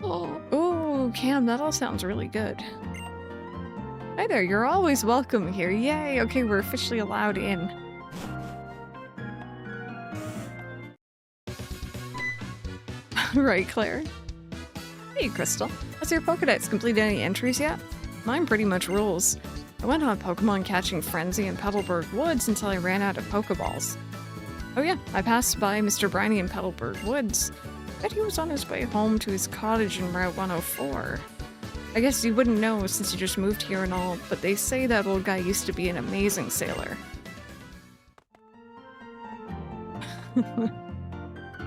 Speaker 1: Oh, Cam, that all sounds really good. Hi there, you're always welcome here. Yay, okay, we're officially allowed in. Right, Claire? Hey, Crystal. Has your Pokédex completed any entries yet? Mine pretty much rules. I went on a Pokemon catching frenzy in Petalburg Woods until I ran out of Pokeballs. Oh yeah, I passed by Mr. Briny in Petalburg Woods. I bet he was on his way home to his cottage in Route 104. I guess you wouldn't know since you just moved here and all, but they say that old guy used to be an amazing sailor.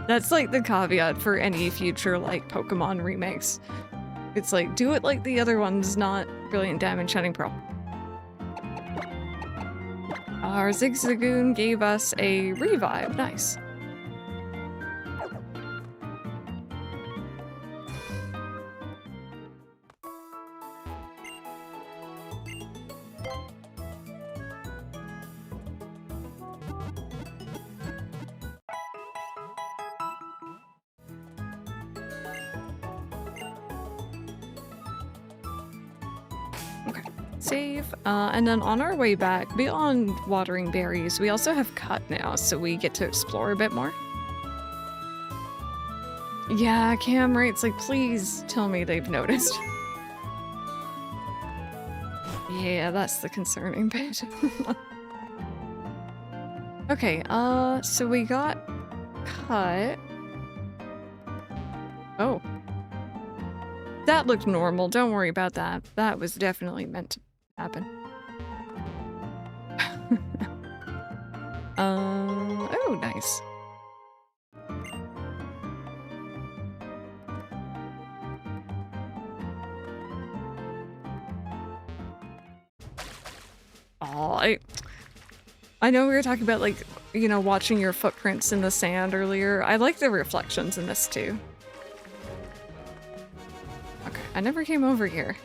Speaker 1: That's like the caveat for any future, like, Pokemon remakes. It's like, do it like the other ones, not Brilliant Diamond Shining Pearl. Our Zigzagoon gave us a revive. Nice. Okay. Save. And then on our way back, beyond watering berries, we also have cut now, so we get to explore a bit more. Yeah, Cam writes like, please tell me they've noticed. Yeah, that's the concerning bit. Okay, so we got cut. Oh. That looked normal, don't worry about that. That was definitely meant to happen. Oh, nice. Oh, I know we were talking about, like, you know, watching your footprints in the sand earlier. I like the reflections in this too. Okay, I never came over here.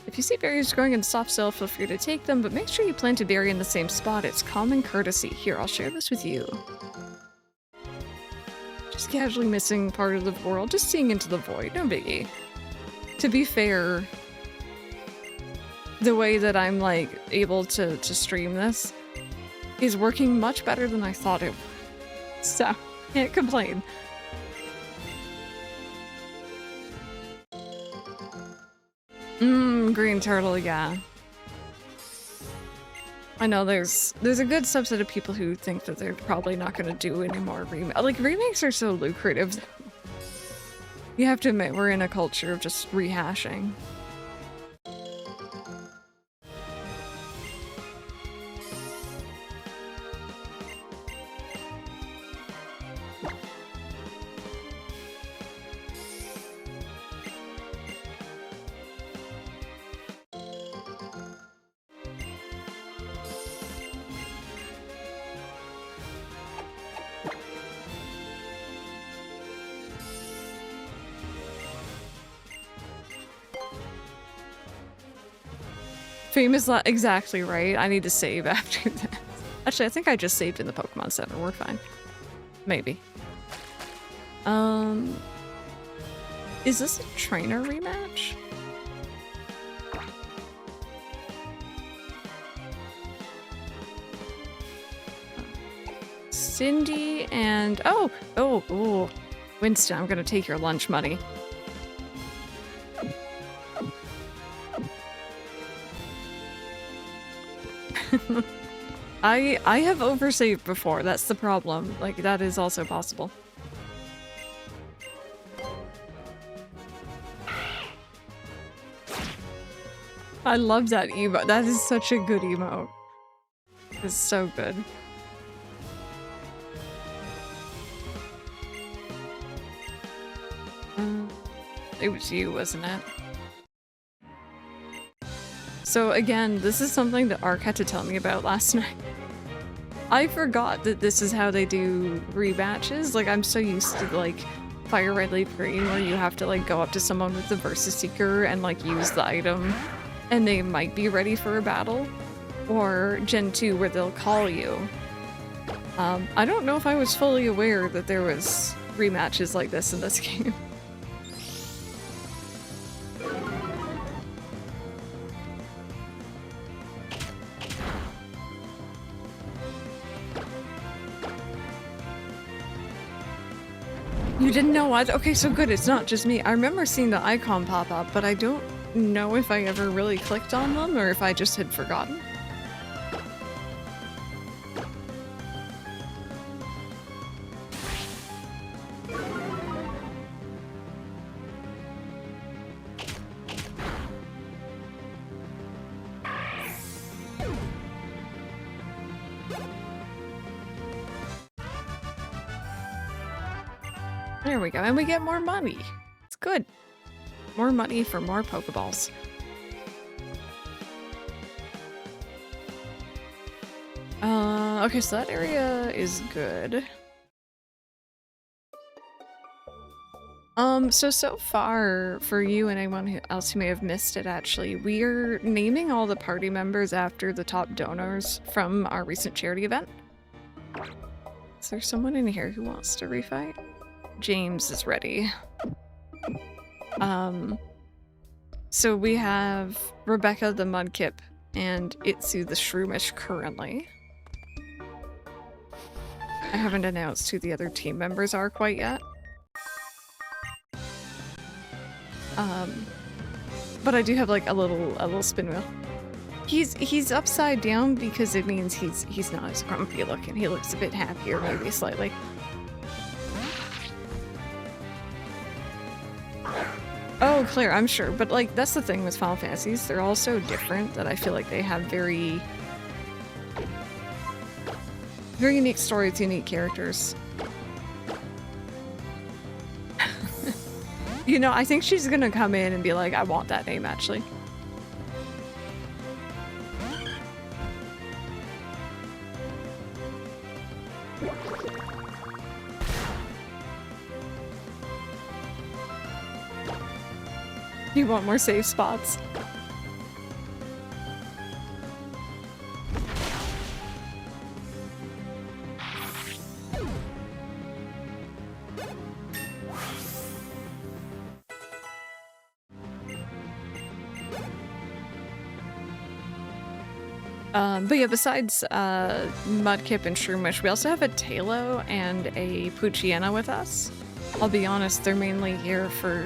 Speaker 1: If you see berries growing in soft soil, feel free to take them, but make sure you plant a berry in the same spot. It's common courtesy. Here, I'll share this with you. Just casually missing part of the world, just seeing into the void, no biggie. To be fair, the way that I'm, like, able to stream this is working much better than I thought it would. So, can't complain. Green turtle, yeah. I know there's a good subset of people who think that they're probably not gonna do any more remakes. Like, remakes are so lucrative. You have to admit, we're in a culture of just rehashing. Famous exactly right. I need to save after that. Actually, I think I just saved in the Pokemon Center. We're fine. Maybe. Is this a trainer rematch? Cindy and oh, Winston, I'm gonna take your lunch money. I have oversaved before, that's the problem. Like, that is also possible. I love that emote. That is such a good emote. It's so good. It was you, wasn't it? So again, this is something that Ark had to tell me about last night. I forgot that this is how they do rematches. Like, I'm so used to, like, Fire Red Leaf Green, where you have to, like, go up to someone with the Versus Seeker and, like, use the item, and they might be ready for a battle. Or Gen 2, where they'll call you. I don't know if I was fully aware that there was rematches like this in this game. You didn't know what? Okay, so good, it's not just me. I remember seeing the icon pop up, but I don't know if I ever really clicked on them or if I just had forgotten. There we go, and we get more money. It's good. More money for more Pokeballs. Okay, so that area is good. So far, for you and anyone else who may have missed it, actually, we're naming all the party members after the top donors from our recent charity event. Is there someone in here who wants to refight? James is ready. So we have Rebecca the Mudkip and Itsu the Shroomish currently. I haven't announced who the other team members are quite yet. But I do have like a little spin wheel. He's upside down because it means he's not as grumpy looking. He looks a bit happier, maybe slightly. Oh, Claire, I'm sure, but like that's the thing with Final Fantasies. They're all so different that I feel like they have very unique stories, unique characters. You know, I think she's gonna come in and be like, I want that name, actually. You want more safe spots? But yeah, besides Mudkip and Shroomish, we also have a Talo and a Poochyena with us. I'll be honest, they're mainly here for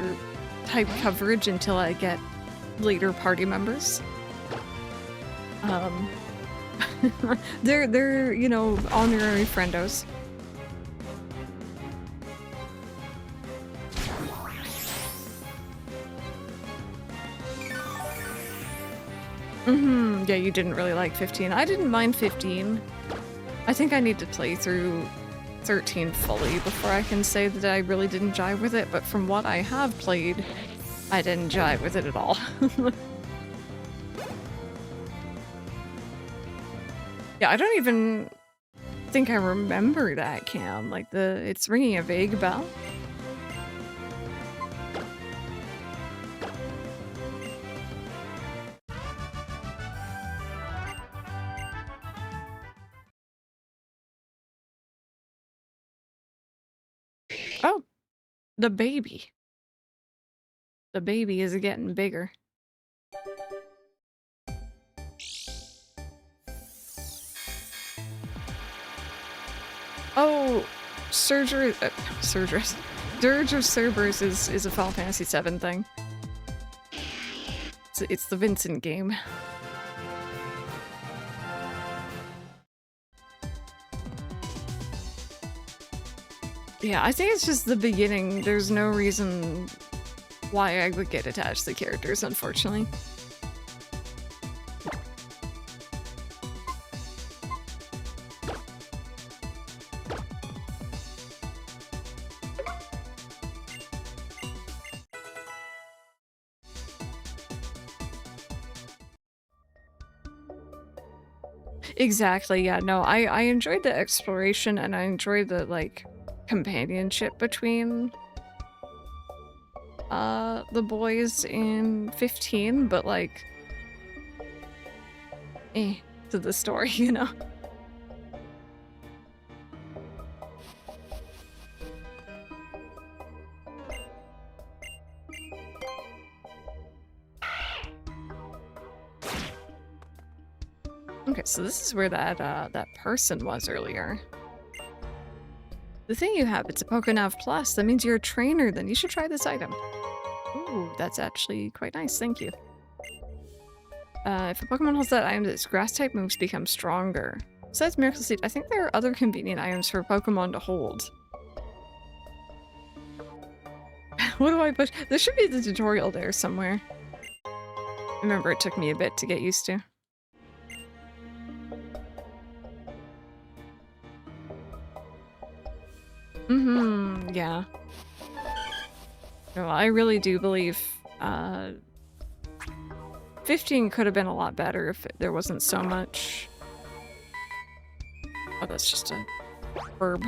Speaker 1: type coverage until I get later party members. They're, you know, honorary friendos. Yeah, you didn't really like 15. I didn't mind 15. I think I need to play through 13 fully before I can say that I really didn't jive with it, but from what I have played, I didn't jive with it at all. Yeah, I don't even think I remember that, Cam. Like, it's ringing a vague bell. Oh, the baby. The baby is getting bigger. Oh, Dirge of Cerberus is a Final Fantasy VII thing. It's the Vincent game. Yeah, I think it's just the beginning. There's no reason why I would get attached to the characters, unfortunately. Exactly, yeah, no, I enjoyed the exploration and I enjoyed the, like, companionship between the boys in 15, but like to the story, you know. Okay, so this is where that person was earlier. The thing you have, it's a Pokénav Plus. That means you're a trainer, then you should try this item. Ooh, that's actually quite nice, thank you. If a Pokemon holds that item, its grass-type moves become stronger. Besides Miracle Seed, I think there are other convenient items for Pokemon to hold. What do I push? There should be the tutorial there somewhere. Remember, it took me a bit to get used to. Yeah. No, I really do believe 15 could have been a lot better if there wasn't so much. Oh, that's just a verb.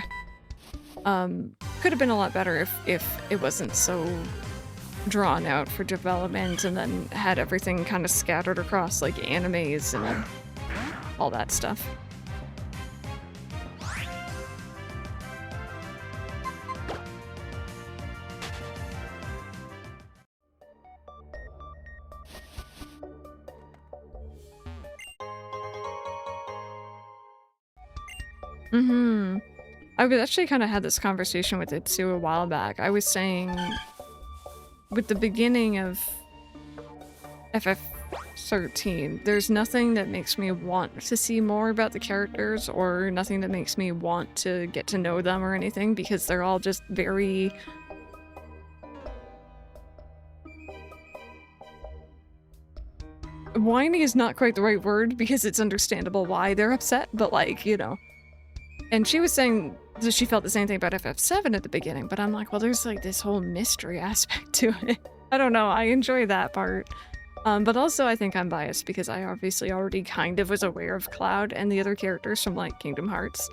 Speaker 1: Could have been a lot better if it wasn't so drawn out for development and then had everything kind of scattered across like animes and all that stuff. Mm-hmm. I was actually kind of had this conversation with Itsu a while back. I was saying with the beginning of FF13, there's nothing that makes me want to see more about the characters or nothing that makes me want to get to know them or anything because they're all just very... Whiny is not quite the right word because it's understandable why they're upset, but like, you know. And she was saying that she felt the same thing about FF7 at the beginning, but I'm like, well, there's like this whole mystery aspect to it. I don't know, I enjoy that part. But also I think I'm biased because I obviously already kind of was aware of Cloud and the other characters from like Kingdom Hearts.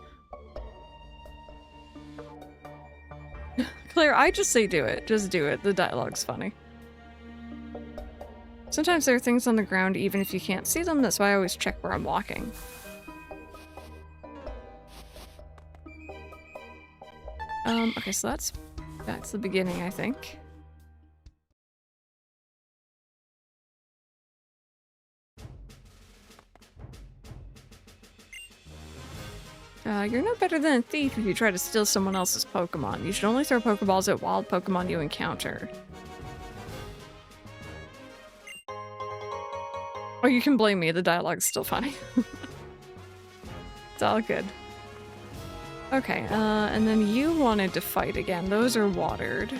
Speaker 1: Claire, I just say do it. Just do it. The dialogue's funny. Sometimes there are things on the ground even if you can't see them, that's why I always check where I'm walking. Okay, so that's the beginning, I think. You're no better than a thief if you try to steal someone else's Pokemon. You should only throw Pokeballs at wild Pokemon you encounter. Oh, you can blame me, the dialogue's still funny. It's all good. Okay, and then you wanted to fight again. Those are watered.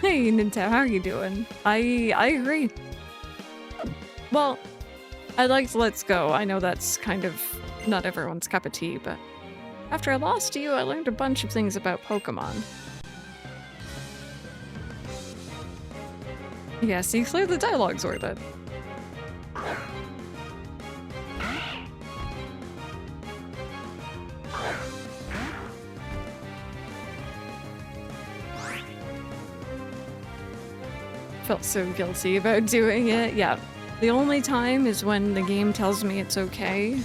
Speaker 1: Hey, Nintendo, how are you doing? I agree. Well, I liked Let's Go. I know that's kind of not everyone's cup of tea, but after I lost to you, I learned a bunch of things about Pokemon. Yeah, see, clearly the dialogue's worth it. Felt so guilty about doing it. Yeah, the only time is when the game tells me it's okay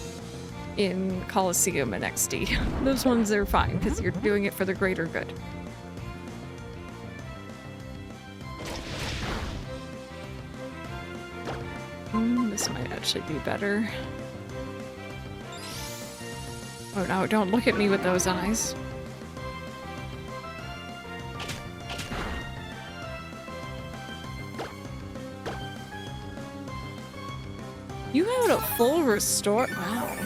Speaker 1: in Coliseum and XD. Those ones are fine because you're doing it for the greater good. This might actually be better. Oh no, don't look at me with those eyes. You had a full restore? Wow.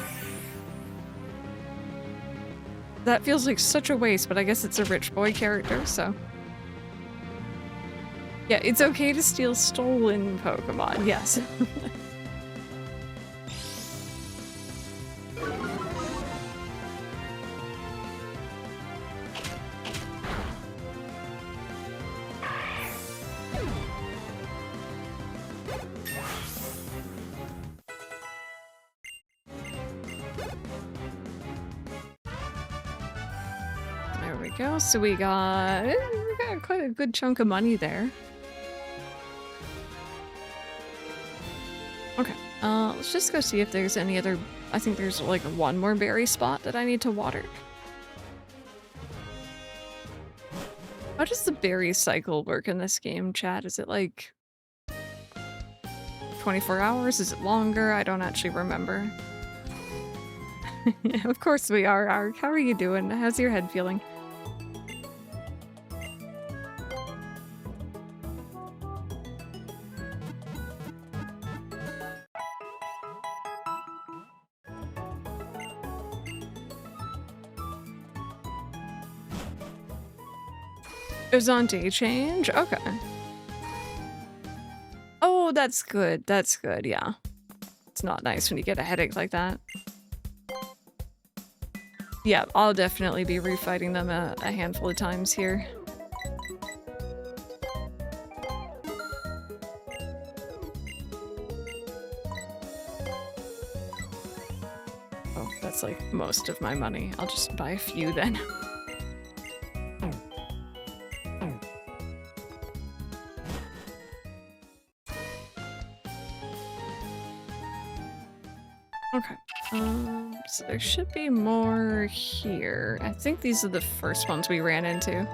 Speaker 1: That feels like such a waste, but I guess it's a rich boy character, so... Yeah, it's okay to steal stolen Pokemon, yes. There we go. So we got quite a good chunk of money there. Okay, let's just go see if there's any other... I think there's like one more berry spot that I need to water. How does the berry cycle work in this game, chat? Is it like 24 hours? Is it longer? I don't actually remember. Of course we are, Ark. How are you doing? How's your head feeling? It was on day change? Okay. Oh, that's good. That's good, yeah. It's not nice when you get a headache like that. Yeah, I'll definitely be refighting them a handful of times here. Oh, that's like most of my money. I'll just buy a few then. Okay. So there should be more here. I think these are the first ones we ran into.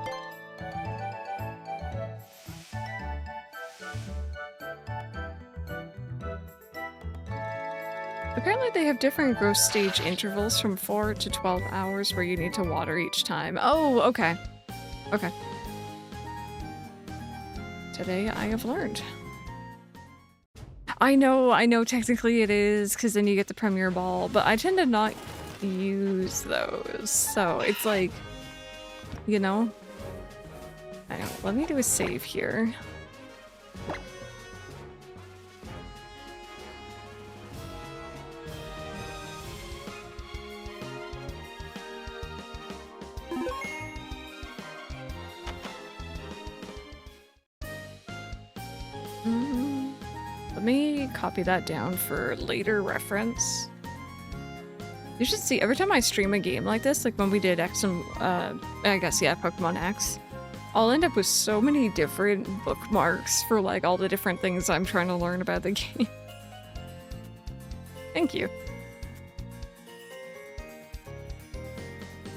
Speaker 1: Apparently they have different growth stage intervals from 4 to 12 hours where you need to water each time. Oh, okay. Okay. Today I have learned. I know technically it is, because then you get the Premier Ball, but I tend to not use those. So it's like, you know? I don't, let me do a save here. Let me copy that down for later reference. You should see, every time I stream a game like this, like when we did X and, I guess, yeah, Pokemon X, I'll end up with so many different bookmarks for, like, all the different things I'm trying to learn about the game. Thank you.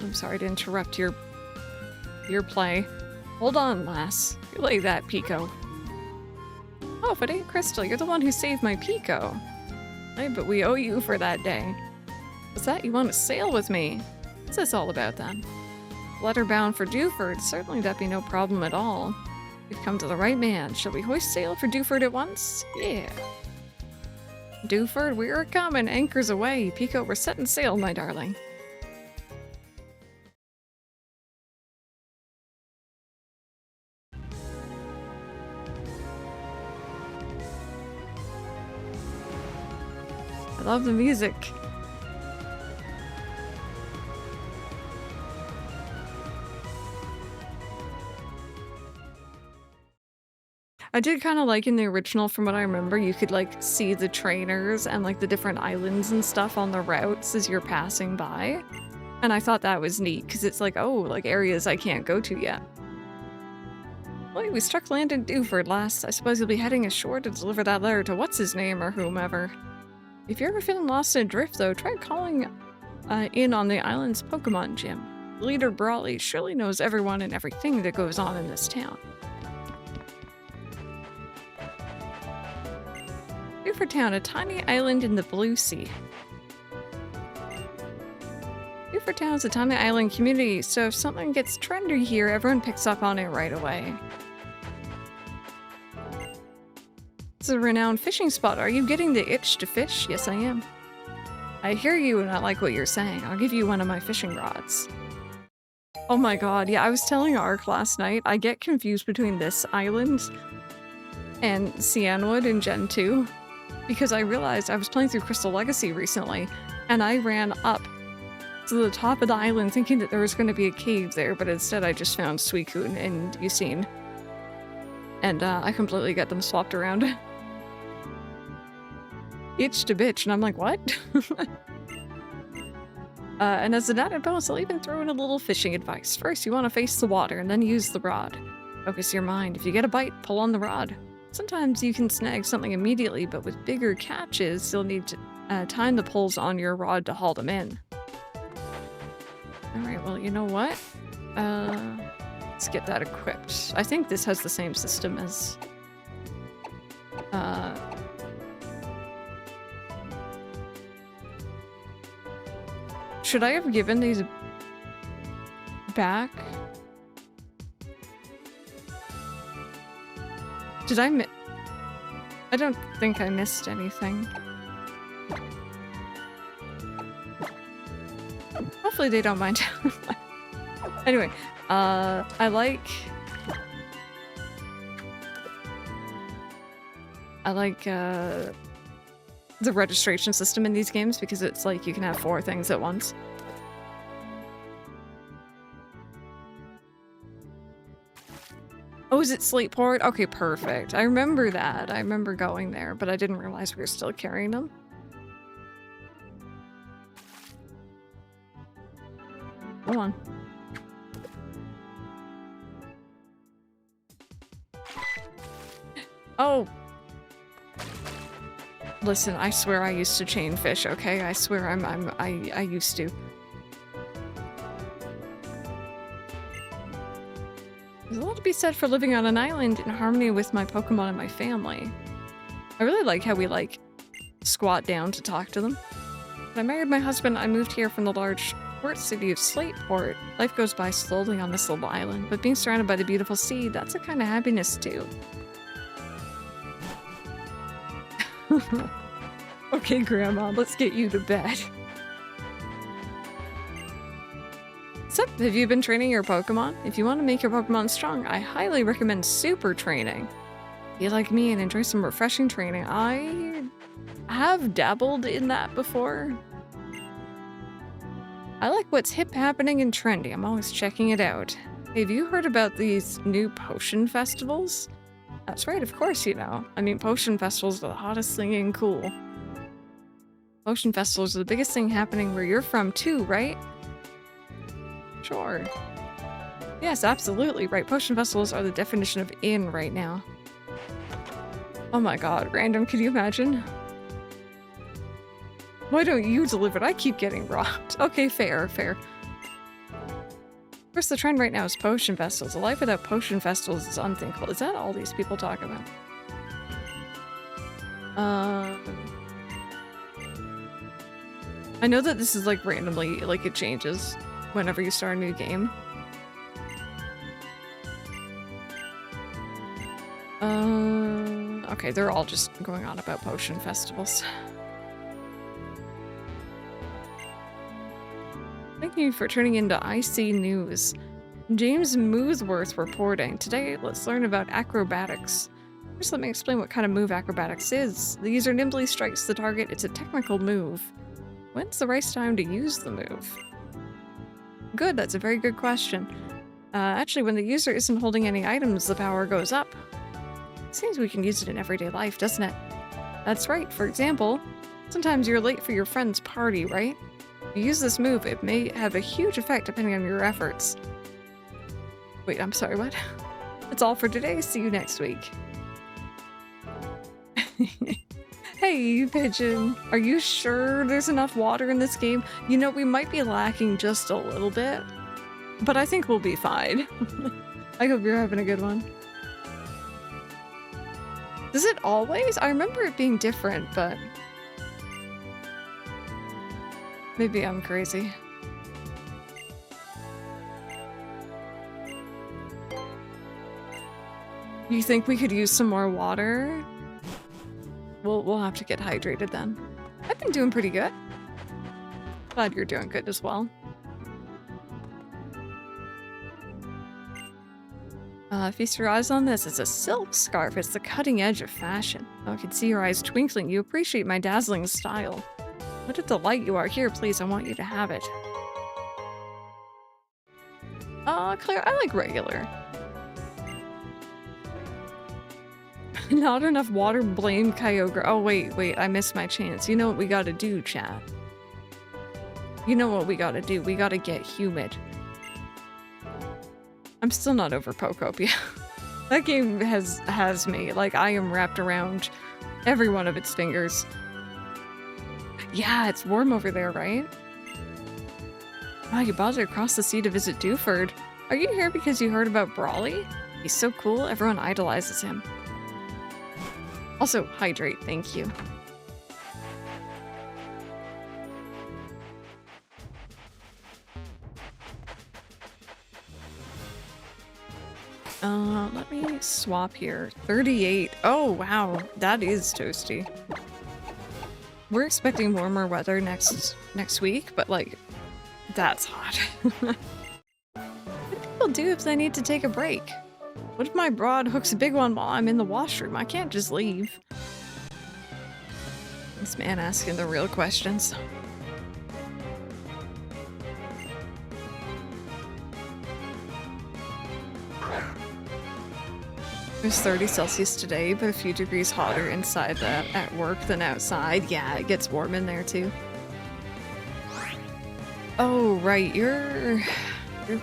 Speaker 1: I'm sorry to interrupt your play. Hold on, lass. Relay that, Pico. Oh, if it ain't Crystal, you're the one who saved my Pico. Hey, but we owe you for that day. What's that? You want to sail with me? What's this all about, then? Letter bound for Dewford. Certainly that'd be no problem at all. We've come to the right man. Shall we hoist sail for Dewford at once? Yeah. Dewford, we're coming. Anchors away. Pico, we're setting sail, my darling. I love the music. I did kind of like in the original, from what I remember, you could like see the trainers and like the different islands and stuff on the routes as you're passing by. And I thought that was neat because it's like, oh, like areas I can't go to yet. Wait, we struck land in Dewford last. I suppose you'll be heading ashore to deliver that letter to what's-his-name or whomever. If you're ever feeling lost and adrift, though, try calling in on the island's Pokemon gym. Leader Brawley surely knows everyone and everything that goes on in this town. Dewford Town, a tiny island in the Blue Sea. Dewford Town is a tiny island community, so if something gets trendy here, everyone picks up on it right away. It's a renowned fishing spot. Are you getting the itch to fish? Yes, I am. I hear you and I like what you're saying. I'll give you one of my fishing rods. Oh my god, yeah, I was telling Ark last night, I get confused between this island and Cianwood in Gen 2. Because I realized I was playing through Crystal Legacy recently, and I ran up to the top of the island thinking that there was going to be a cave there, but instead I just found Suicune and Yucine. And I completely got them swapped around. Itch to bitch, and I'm like, what? And as an added bonus, I'll even throw in a little fishing advice. First, you want to face the water, and then use the rod. Focus your mind. If you get a bite, pull on the rod. Sometimes you can snag something immediately, but with bigger catches, you'll need to time the pulls on your rod to haul them in. Alright, well, you know what? Let's get that equipped. I think this has the same system as... Should I have given these back? Did I I don't think I missed anything. Hopefully they don't mind. Anyway, I like the registration system in these games because it's like you can have 4 things at once. Oh, is it Slateport? Okay, perfect. I remember that. I remember going there, but I didn't realize we were still carrying them. Hold on. Oh. Listen, I swear I used to chain fish, okay? I swear I used to. There's a lot to be said for living on an island in harmony with my Pokemon and my family. I really like how we, like, squat down to talk to them. When I married my husband, I moved here from the large port city of Slateport. Life goes by slowly on this little island, but being surrounded by the beautiful sea, that's a kind of happiness too. Okay, Grandma, let's get you to bed. So, have you been training your Pokemon? If you want to make your Pokemon strong, I highly recommend super training. Be like me and enjoy some refreshing training. I have dabbled in that before. I like what's hip, happening, and trendy. I'm always checking it out. Have you heard about these new potion festivals? That's right, of course you know. I mean, potion festivals are the hottest thing in cool. Potion festivals are the biggest thing happening where you're from too, right? Sure. Yes, absolutely right. Potion festivals are the definition of in right now. Oh my god, random, can you imagine? Why don't you deliver it? I keep getting robbed. Okay, fair, fair. Of course, the trend right now is potion festivals. A life without potion festivals is unthinkable. Is that all these people talk about? I know that this is like randomly, like it changes whenever you start a new game. Okay, they're all just going on about potion festivals. Thank you for tuning into IC News. James Moothworth reporting. Today, let's learn about acrobatics. First, let me explain what kind of move acrobatics is. The user nimbly strikes the target. It's a technical move. When's the right time to use the move? Good, that's a very good question. Actually, when the user isn't holding any items, the power goes up. Seems we can use it in everyday life, doesn't it? That's right. For example, sometimes you're late for your friend's party, right? If you use this move, it may have a huge effect depending on your efforts. Wait, I'm sorry, what? That's all for today. See you next week. Hey, Pigeon. Are you sure there's enough water in this game? You know, we might be lacking just a little bit, but I think we'll be fine. I hope you're having a good one. Does it always? I remember it being different, but maybe I'm crazy. You think we could use some more water? We'll have to get hydrated then. I've been doing pretty good. Glad you're doing good as well. Feast your eyes on this. It's a silk scarf. It's the cutting edge of fashion. Oh, I can see your eyes twinkling. You appreciate my dazzling style. What a delight you are. Here, please, I want you to have it. Claire, I like regular. Not enough water, blame Kyogre. Oh, wait, I missed my chance. You know what we gotta do, chat? You know what we gotta do? We gotta get humid. I'm still not over Pokopia. That game has me. Like, I am wrapped around every one of its fingers. Yeah, it's warm over there, right? Wow, you bothered across the sea to visit Dewford. Are you here because you heard about Brawly? He's so cool, everyone idolizes him. Also, hydrate, thank you. Let me swap here. 38. Oh, wow. That is toasty. We're expecting warmer weather next week, but like, that's hot. What do people do if they need to take a break? What if my broad hooks a big one while I'm in the washroom? I can't just leave. This man asking the real questions. It was 30 Celsius today, but a few degrees hotter inside at work than outside. Yeah, it gets warm in there too. Oh, right, you're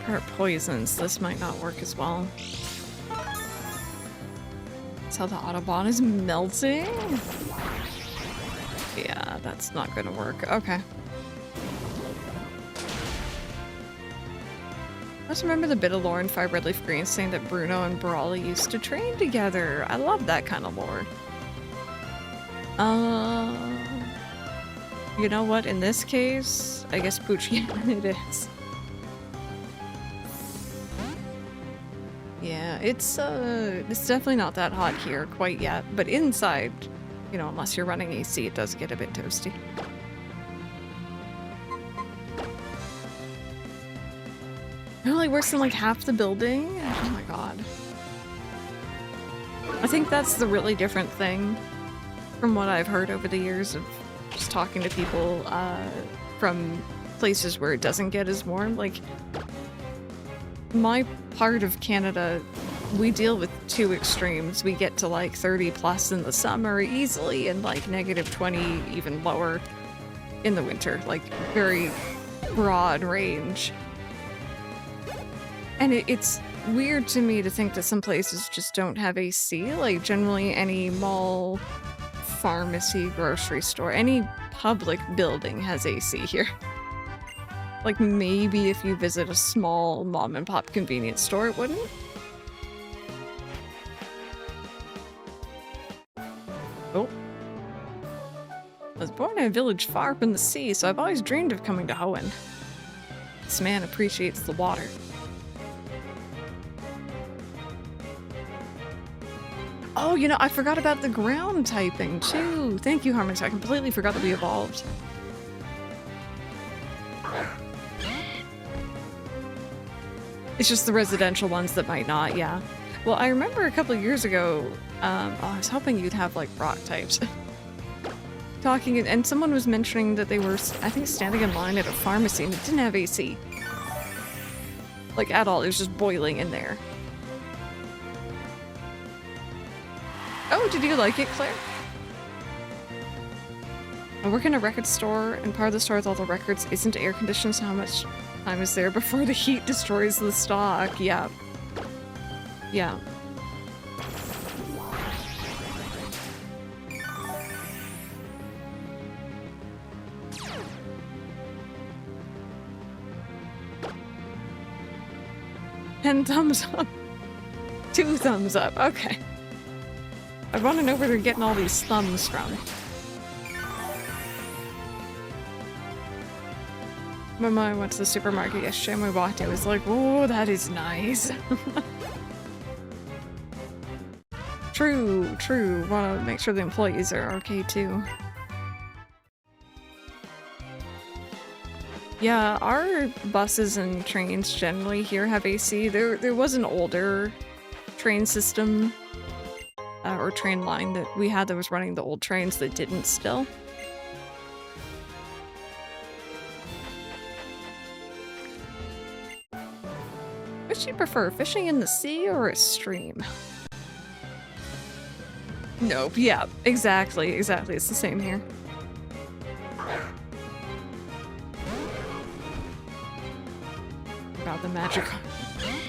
Speaker 1: part poison, so this might not work as well. That's how the Autobahn is melting? Yeah, that's not gonna work. Okay. Let's remember the bit of lore in Five Red Leaf Green saying that Bruno and Brawly used to train together. I love that kind of lore. Uh, you know what? In this case, I guess Poochie it is. Yeah, it's definitely not that hot here quite yet, but inside, you know, unless you're running AC, it does get a bit toasty. Really worse than like half the building? Oh my god. I think that's the really different thing from what I've heard over the years of just talking to people from places where it doesn't get as warm. Like, my part of Canada, we deal with two extremes. We get to like 30 plus in the summer easily and like negative 20, even lower in the winter. Like, very broad range. And it's weird to me to think that some places just don't have AC. Like, generally any mall, pharmacy, grocery store, any public building has AC here. Like, maybe if you visit a small mom and pop convenience store, it wouldn't. Oh. I was born in a village far from the sea, so I've always dreamed of coming to Hoenn. This man appreciates the water. Oh, you know, I forgot about the ground typing, too. Thank you, Harmony. I completely forgot that we evolved. It's just the residential ones that might not, yeah. Well, I remember a couple of years ago, I was hoping you'd have, like, rock types. Talking, and someone was mentioning that they were, I think, standing in line at a pharmacy and it didn't have AC. Like, at all. It was just boiling in there. Oh, did you like it, Claire? I work in a record store, and part of the store with all the records isn't air conditioned, so how much time is there before the heat destroys the stock? Yeah. Yeah. And thumbs up. 2 thumbs up. Okay. I want to know where they're getting all these thumbs from. My mom went to the supermarket yesterday and we walked in. I was like, oh, that is nice. True, true. Want to make sure the employees are okay too. Yeah, our buses and trains generally here have AC. There was an older train system or train line that we had that was running the old trains that didn't still. Which do you prefer, fishing in the sea or a stream? Nope, yeah, exactly, exactly. It's the same here. About the magic.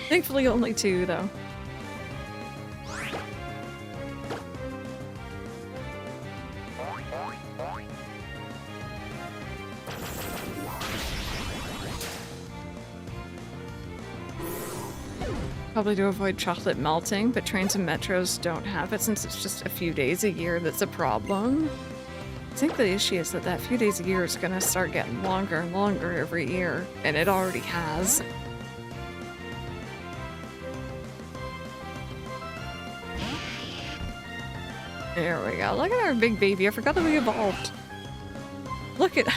Speaker 1: Thankfully only 2 though. Probably to avoid chocolate melting, but trains and metros don't have it since it's just a few days a year that's a problem. I think the issue is that that few days a year is gonna start getting longer and longer every year, and it already has. There we go. Look at our big baby. I forgot that we evolved. Look at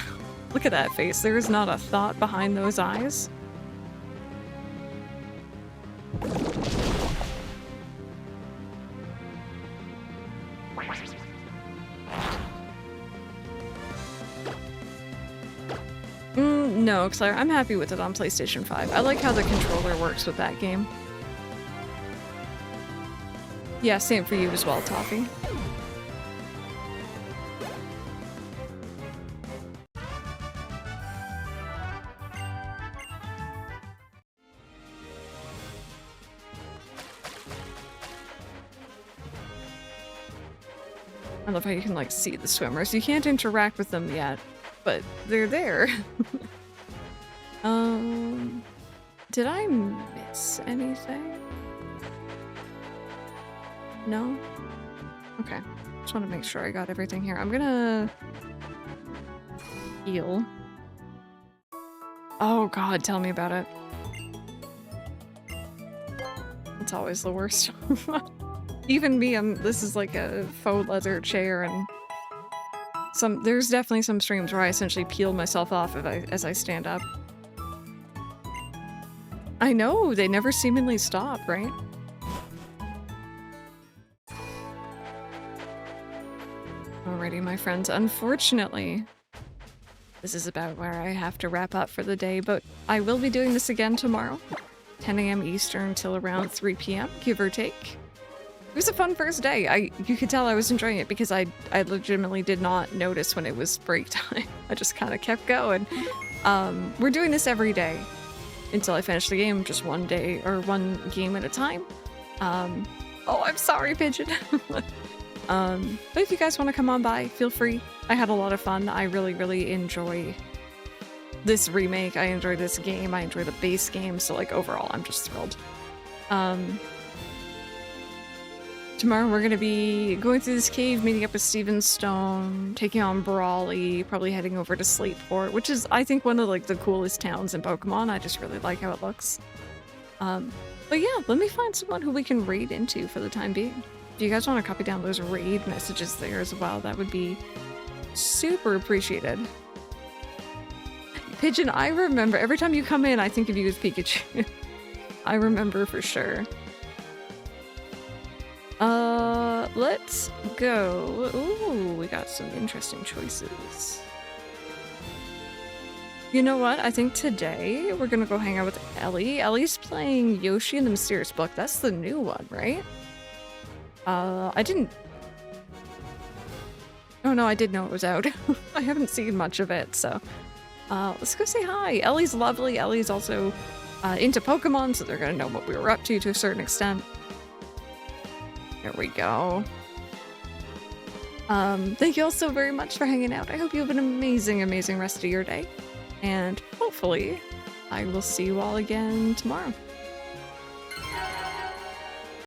Speaker 1: that face. There is not a thought behind those eyes. No, Claire, I'm happy with it on PlayStation 5. I like how the controller works with that game. Yeah, same for you as well, Toffee. I love how you can, like, see the swimmers. You can't interact with them yet, but they're there. Did I miss anything? No? Okay. Just want to make sure I got everything here. I'm gonna heal. Oh god, tell me about it. It's always the worst. Even me, this is like a faux leather chair, and there's definitely some streams where I essentially peel myself off as I stand up. I know, they never seemingly stop, right? Alrighty, my friends, unfortunately, this is about where I have to wrap up for the day, but I will be doing this again tomorrow, 10 a.m. Eastern till around 3 p.m., give or take. It was a fun first day. You could tell I was enjoying it because I legitimately did not notice when it was break time. I just kind of kept going. We're doing this every day until I finish the game, just one day or one game at a time. Oh, I'm sorry, Pigeon. But if you guys want to come on by, feel free. I had a lot of fun. I really, really enjoy this remake. I enjoy this game. I enjoy the base game. So like overall, I'm just thrilled. Tomorrow we're going to be going through this cave, meeting up with Steven Stone, taking on Brawly, probably heading over to Slateport, which is, I think, one of like the coolest towns in Pokemon. I just really like how it looks. But yeah, let me find someone who we can raid into for the time being. If you guys want to copy down those raid messages there as well, that would be super appreciated. Pigeon, I remember. Every time you come in, I think of you as Pikachu. I remember for sure. Let's go. Ooh, we got some interesting choices. You know what? I think today we're gonna go hang out with Ellie. Ellie's playing Yoshi and the Mysterious Book. That's the new one, right? I didn't... Oh no, I did know it was out. I haven't seen much of it, so... let's go say hi. Ellie's lovely. Ellie's also into Pokemon, so they're gonna know what we were up to a certain extent. There we go. Thank you all so very much for hanging out. I hope you have an amazing, amazing rest of your day. And hopefully, I will see you all again tomorrow.